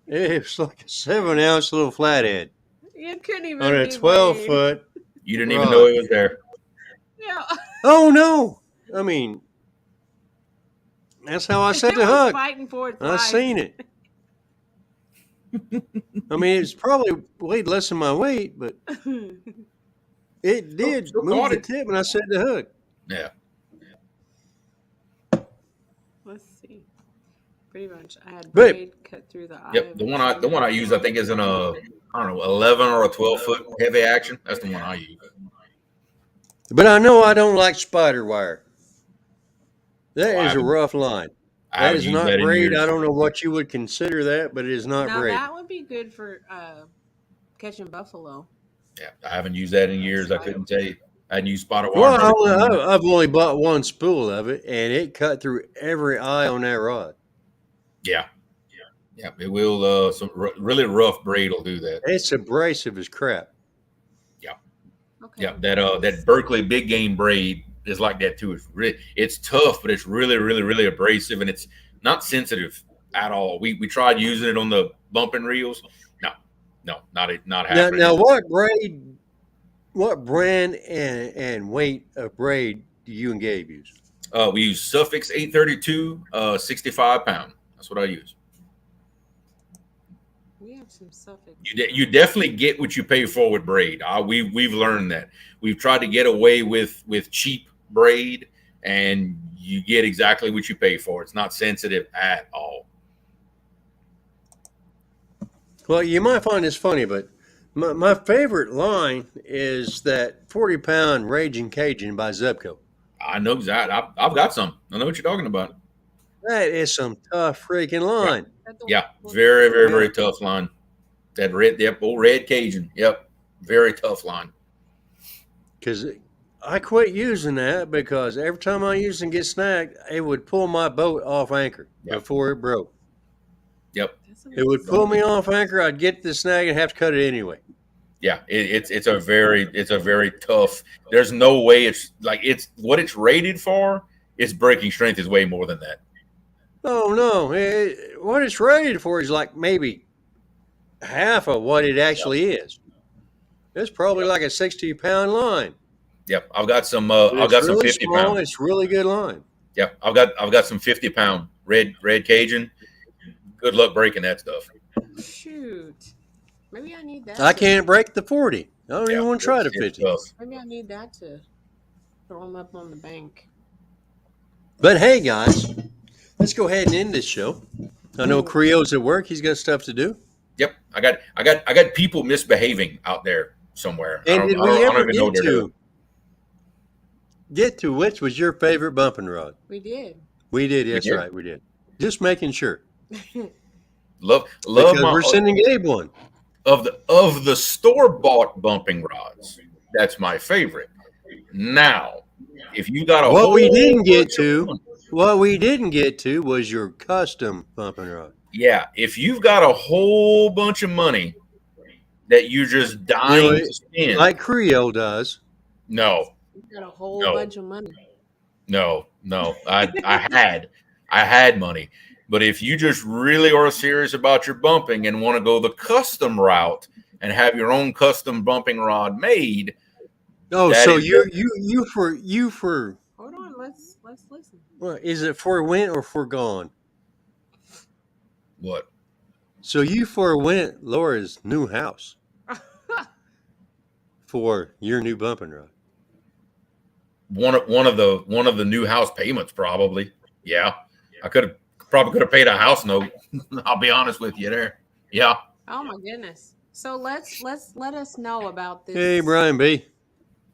It was like a 7-ounce little flathead. You couldn't even on a 12-foot. You didn't even know it was there. Yeah. Oh no! I mean, that's how I set the hook. Fighting for it. I seen it. I mean, it's probably weighed less than my weight, but it did move the tip, and I set the hook. Yeah. Let's see. Pretty much, I had braid cut through the eye. Yep. The one I use, I think, is in a 11 or a 12-foot heavy action. That's the one I use. But I know I don't like spider wire. That is a rough line. That is not braid. I don't know what you would consider that, but it is not braid. Now that would be good for catching buffalo. Yeah, I haven't used that in years. I couldn't tell you. I hadn't used spider wire. Well, I've only bought one spool of it, and it cut through every eye on that rod. Yeah. It will. Some really rough braid will do that. It's abrasive as crap. Okay. Yeah, that Berkeley big game braid is like that too. It's tough, but it's really, really, really abrasive, and it's not sensitive at all. We tried using it on the bumping reels. No, not happening. Now, what brand and weight of braid do you and Gabe use? We use Suffix 832, 65 pound. That's what I use. We have some Suffix. You definitely get what you pay for with braid. We've learned that. We've tried to get away with cheap braid, and you get exactly what you pay for. It's not sensitive at all. Well, you might find this funny, but my favorite line is that 40-pound Raging Cajun by Zebco. I know exactly. I've got some. I know what you're talking about. That is some tough freaking line. Yeah, very, very, very tough line. That old red Cajun. Yep, very tough line. Because I quit using that because every time I used and get snagged, it would pull my boat off anchor before it broke. Yep. It would pull me off anchor. I'd get the snag and have to cut it anyway. Yeah, it's a very tough. There's no way it's what it's rated for. Its breaking strength is way more than that. Oh no! What it's rated for is like maybe half of what it actually is. It's probably like a 60-pound line. Yep, I've got some. I've got some 50-pound. It's really good line. Yep, I've got some 50-pound red Cajun. Good luck breaking that stuff. Shoot. Maybe I need that. I can't break the 40. I don't even want to try the 50. Maybe I need that to throw them up on the bank. But hey, guys, let's go ahead and end this show. I know Creole's at work. He's got stuff to do. Yep, I got people misbehaving out there somewhere. And did we ever get to which was your favorite bumping rod? We did. We did. That's right. We did. Just making sure. Love. Because we're sending Gabe one. Of the store-bought bumping rods, that's my favorite. Now, if you got what we didn't get to was your custom bumping rod. Yeah, if you've got a whole bunch of money that you're just dying to spend, like Creole does. No, you got a whole bunch of money. No, I had money. But if you just really are serious about your bumping and want to go the custom route and have your own custom bumping rod made, so you for hold on, let's listen. Well, is it forwent or forgone? What? So you forwent Laura's new house for your new bumping rod. One of the new house payments, probably. Yeah, I probably could have paid a house note. I'll be honest with you there. Yeah. Oh my goodness. So let us know about this. Hey, Brian B.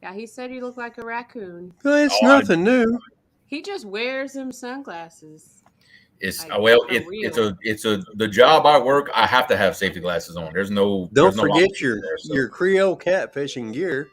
Yeah, he said he looked like a raccoon. Well, it's nothing new. He just wears them sunglasses. It's the job I work. I have to have safety glasses on. Don't forget your Creole catfishing gear.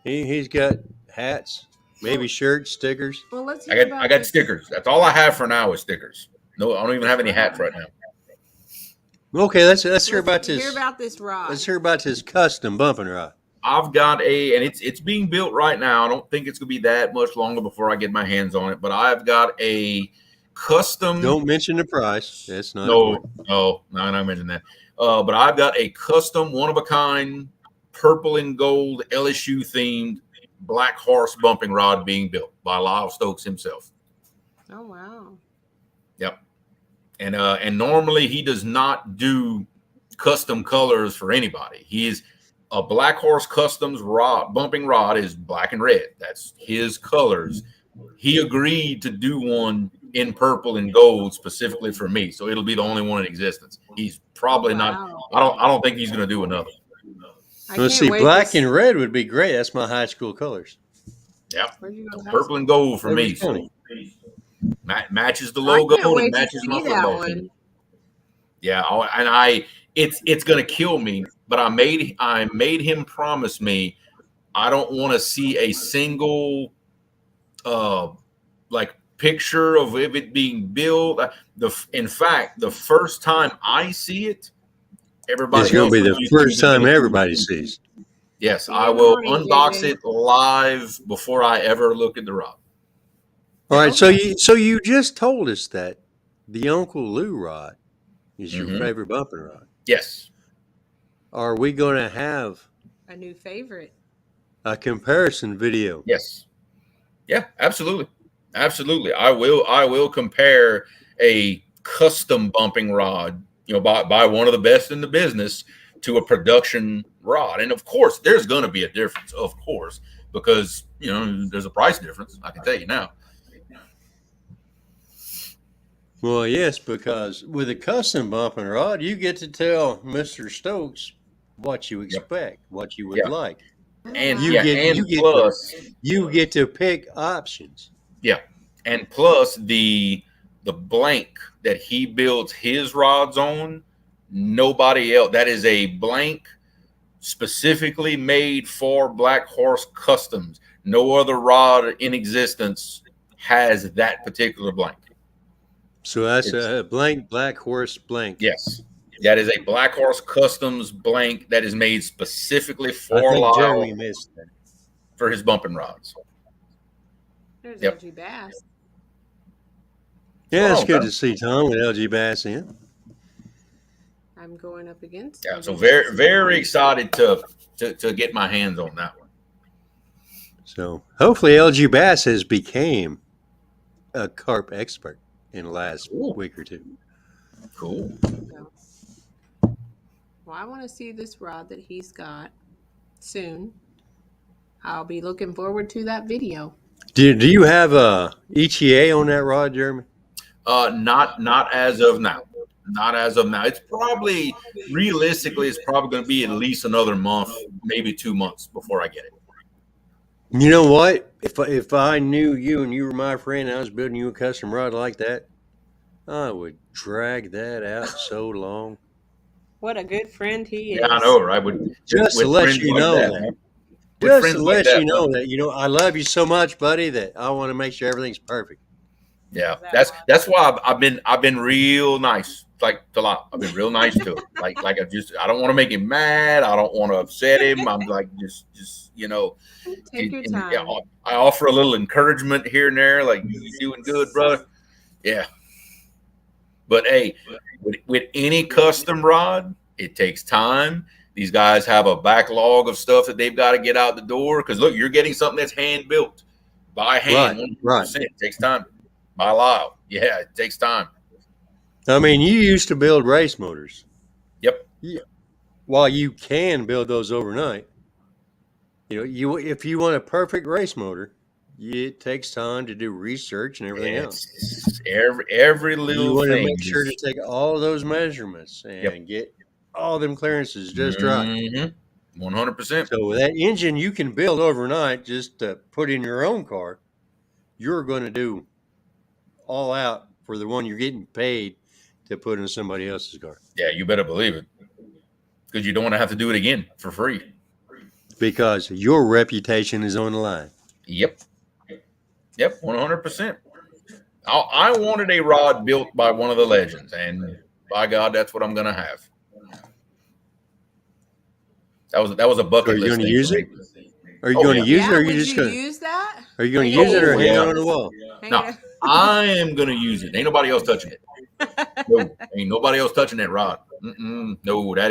He's got hats, maybe shirts, stickers. Well, let's I got stickers. That's all I have for now is stickers. No, I don't even have any hats right now. Okay, let's hear about this. Hear about this rod. Let's hear about his custom bumping rod. I've got and it's being built right now. I don't think it's gonna be that much longer before I get my hands on it. But I've got a custom. Don't mention the price. That's not. No, I'm not mentioning that. But I've got a custom, one of a kind, purple and gold LSU themed black horse bumping rod being built by Lyle Stokes himself. Oh wow. Yep. And normally he does not do custom colors for anybody. He is a Black Horse Customs bumping rod is black and red. That's his colors. He agreed to do one in purple and gold specifically for me, so it'll be the only one in existence. He's probably not. I don't think he's going to do another. Let's see. Black and red would be great. That's my high school colors. Yeah, purple and gold for me. So matches the logo and matches my football team. Yeah, and it's going to kill me. But I made him promise me I don't want to see a single picture of it being built. In fact, the first time I see it, everybody. It's going to be the first time everybody sees. Yes, See I you will morning, unbox JJ. it live before I ever look at the rod. All right, so you just told us that the Uncle Lou rod is your favorite bumping rod. Yes. Are we going to have a new favorite? A comparison video? Yes. Yeah, absolutely. Absolutely. I will compare a custom bumping rod, by one of the best in the business to a production rod. And of course, there's going to be a difference, of course, because, there's a price difference. I can tell you now. Well, yes, because with a custom bumping rod, you get to tell Mr. Stokes what you expect, what you would like. And you get to pick options. Yeah. And plus the blank that he builds his rods on, nobody else. That is a blank specifically made for Black Horse Customs. No other rod in existence has that particular blank. So that's a blank Black Horse blank. Yes. That is a Black Horse Customs blank that is made specifically for Lyle Jeremy missed that. For his bumping rods. There's LG Bass. Yeah, it's good to see Tom with LG Bass in. I'm going up against. Yeah, so very, very excited to get my hands on that one. So hopefully LG Bass has became a carp expert in the last week or two. Cool. Well, I want to see this rod that he's got soon. I'll be looking forward to that video. Do you have a ETA on that rod, Jeremy? Not as of now. Not as of now. It's probably, realistically, it's probably going to be at least another month, maybe 2 months before I get it. You know what? If I knew you and you were my friend and I was building you a custom rod like that, I would drag that out so long. What a good friend he is. Yeah, I know, right? Just to let you know that. Just to let you know that, I love you so much, buddy, that I want to make sure everything's perfect. Yeah, that's why I've been real nice, to Lyle. I've been real nice to him. I don't want to make him mad. I don't want to upset him. I'm like, just take your time. I offer a little encouragement here and there, like, you doing good, brother. Yeah. But hey, with any custom rod, it takes time. These guys have a backlog of stuff that they've got to get out the door. Because look, you're getting something that's hand built by hand. Right. It takes time. By Lyle. Yeah, it takes time. I mean, you used to build race motors. Yep. Yeah. While you can build those overnight, if you want a perfect race motor, it takes time to do research and everything else. Every little thing. You want to make sure to take all those measurements and get all them clearances just right. 100%. So with that engine you can build overnight just to put in your own car, you're going to do all out for the one you're getting paid to put in somebody else's car. Yeah, you better believe it. Because you don't want to have to do it again for free. Because your reputation is on the line. Yep, 100%. I wanted a rod built by one of the legends, and by God, that's what I'm going to have. That was a bucket list. Are you going to use it? Are you going to use it, or are you just going to use that? Are you going to use it or hang it on the wall? No, I am going to use it. Ain't nobody else touching it. No, ain't nobody else touching that rod. No, that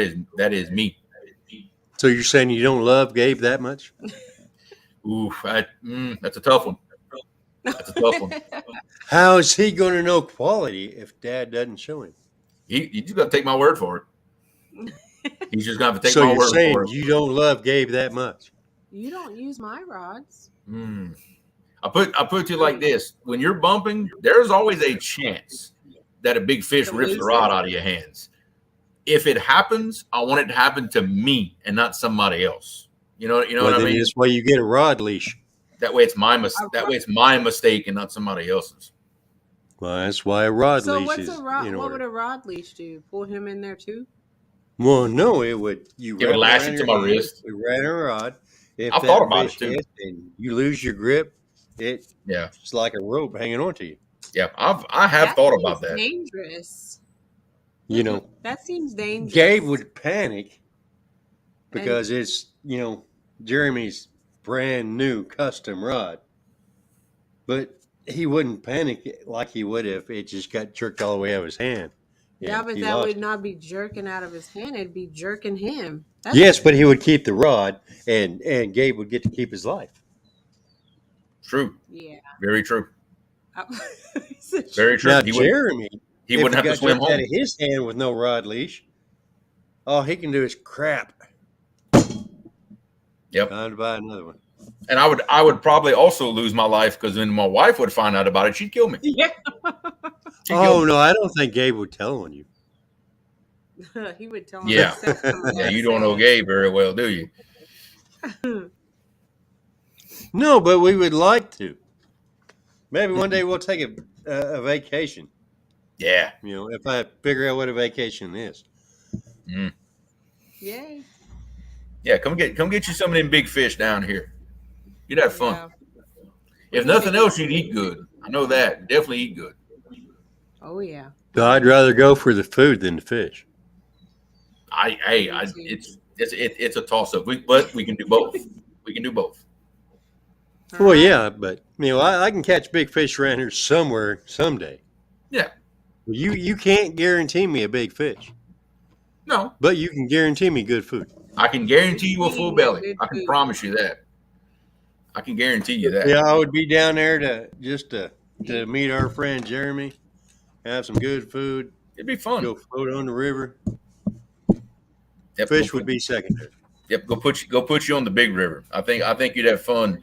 is me. So you're saying you don't love Gabe that much? Oof, that's a tough one. That's a tough one. How is he going to know quality if Dad doesn't show him? You just got to take my word for it. He's just going to have to take my word for it. So you're saying you don't love Gabe that much? You don't use my rods. I put it to you like this: when you're bumping, there's always a chance that a big fish rips the rod out of your hands. If it happens, I want it to happen to me and not somebody else. You know what I mean? That's why you get a rod leash. That way it's my mistake and not somebody else's. Well, that's why a rod leash what's is. What would a rod leash do? Pull him in there too? Well, no, it would. It would lash it to my wrist. Right a rod. I thought about it too. And you lose your grip. It's like a rope hanging on to you. Yeah, I have thought about that. Dangerous. That seems dangerous. Gabe would panic because it's Jeremy's brand new custom rod, but he wouldn't panic like he would if it just got jerked all the way out of his hand. Yeah, but that would not be jerking out of his hand. It'd be jerking him. Yes, but he would keep the rod, and Gabe would get to keep his life. True. Yeah. Very true. Very true. Now, Jeremy, he wouldn't have to swim home. Out of his hand with no rod leash. All he can do is crap. Yep. Time to buy another one. And I would probably also lose my life because when my wife would find out about it, she'd kill me. Yeah. No, I don't think Gabe would tell on you. He would tell him. Yeah. Yeah, you don't know Gabe very well, do you? No, but we would like to. Maybe one day we'll take a vacation. Yeah. You know, if I figure out what a vacation is. Mm. Yay. Yeah, come get you some of them big fish down here. You'd have fun. Yeah. If nothing else, you'd eat good. I know that. Definitely eat good. Oh yeah. So I'd rather go for the food than the fish. It's a toss up. But we can do both. We can do both. Well, yeah, but I can catch big fish around here somewhere someday. Yeah. You can't guarantee me a big fish. No. But you can guarantee me good food. I can guarantee you a full belly. I can promise you that. I can guarantee you that. Yeah, I would be down there to meet our friend Jeremy, have some good food. It'd be fun. Go float on the river. Yep, fish would be secondary. Yep, go put you on the big river. I think you'd have fun.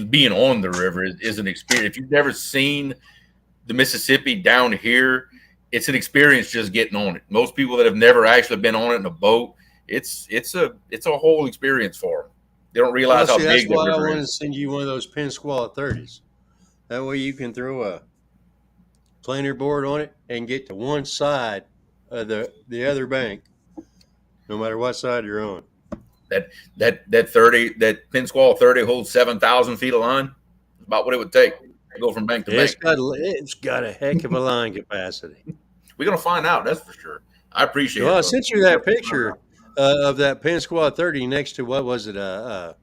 Being on the river is an experience. If you've never seen the Mississippi down here, it's an experience just getting on it. Most people that have never actually been on it in a boat, it's a whole experience for them. They don't realize how big the river is. That's why I want to send you one of those Penn Squall 30s. That way you can throw a planer board on it and get to one side of the other bank, no matter what side you're on. That Penn Squall 30 holds 7,000 feet of line. About what it would take to go from bank to bank. It's got a heck of a line capacity. We're gonna find out, that's for sure. I appreciate it. Well, I sent you that picture of that Penn Squall 30 next to what was it? A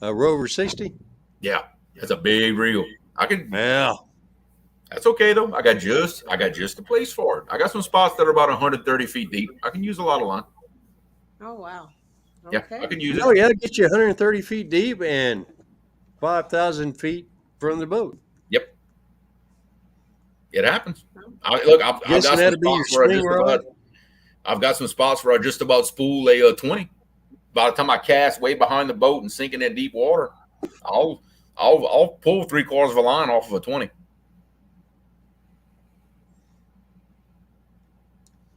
Rover 60? Yeah, that's a big reel. Well, that's okay though. I got just the place for it. I got some spots that are about 130 feet deep. I can use a lot of line. Oh wow. Okay. Yeah, I can use it. Oh yeah, get you 130 feet deep and 5,000 feet from the boat. Yep. It happens. I've got some spots where I just about spool a 20. By the time I cast way behind the boat and sink in that deep water, I'll pull 3/4 of a line off of a 20.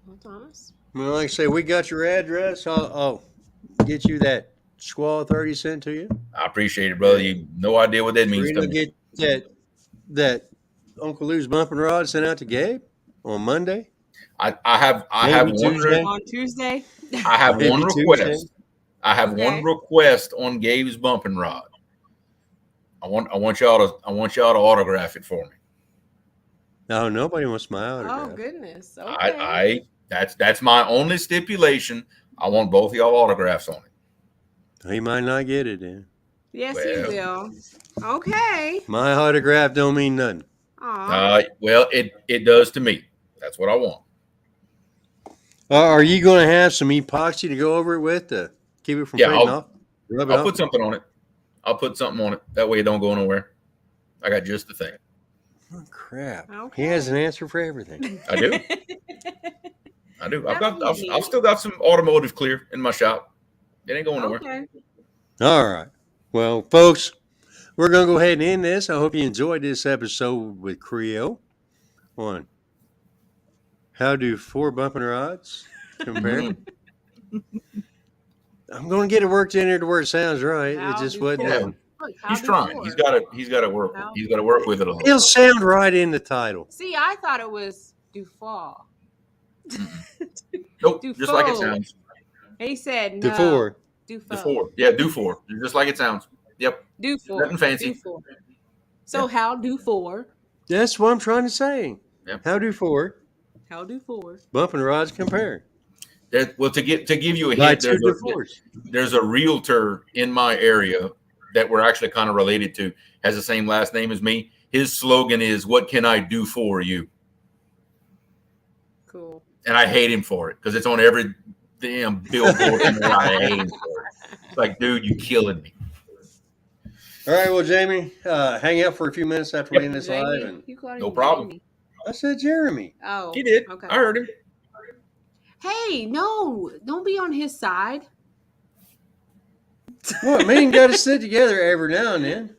Well, Thomas. Well, like I say, we got your address. I'll get you that Squall 30 sent to you. I appreciate it, brother. You no idea what that means to me. Get that Uncle Lou's bumping rod sent out to Gabe on Monday. I have one on Tuesday. I have one request. Tuesday. I have one request on Gabe's bumping rod. I want y'all to autograph it for me. No, nobody wants my autograph. Oh goodness. Okay. That's my only stipulation. I want both of y'all autographs on it. He might not get it then. Yes, he will. Okay. My autograph don't mean nothing. Well, it does to me. That's what I want. Are you going to have some epoxy to go over it with to keep it from fading off? I'll put something on it. I'll put something on it. That way it don't go nowhere. I got just the thing. Oh, crap. Okay. He has an answer for everything. I do. I do. I've still got some automotive clear in my shop. It ain't going nowhere. Okay. All right. Well, folks, we're going to go ahead and end this. I hope you enjoyed this episode with Creole on how do 4 bumping rods compare. I'm going to get it worked in there to where it sounds right. It just wasn't. He's trying. He's got to work. He's got to work with it a little. It'll sound right in the title. See, I thought it was DUFOUR. Nope, DUFOUR. Just like it sounds. He said no. DUFOUR. DUFOUR. Yeah, DUFOUR. Just like it sounds. Yep. DUFOUR. Nothing fancy. DUFOUR. So how DUFOUR? That's what I'm trying to say. Yep. How DUFOUR? How DUFOUR? Bumping rods compare. Well, to give you a hint, there's a realtor in my area that we're actually kind of related to, has the same last name as me. His slogan is, "What can I do for you?" Cool. And I hate him for it because it's on every damn billboard. I hate him for it. It's like, dude, you killing me. All right, well, Jamie, hang out for a few minutes after we end this live, and no problem. Jamie. I said Jeremy. Oh, he did. Okay. I heard him. Hey, no, don't be on his side. What, me and got to sit together every now and then.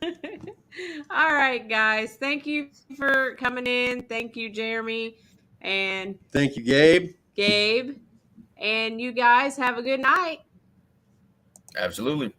All right, guys. Thank you for coming in. Thank you, Jeremy. And thank you, Gabe. And you guys have a good night. Absolutely.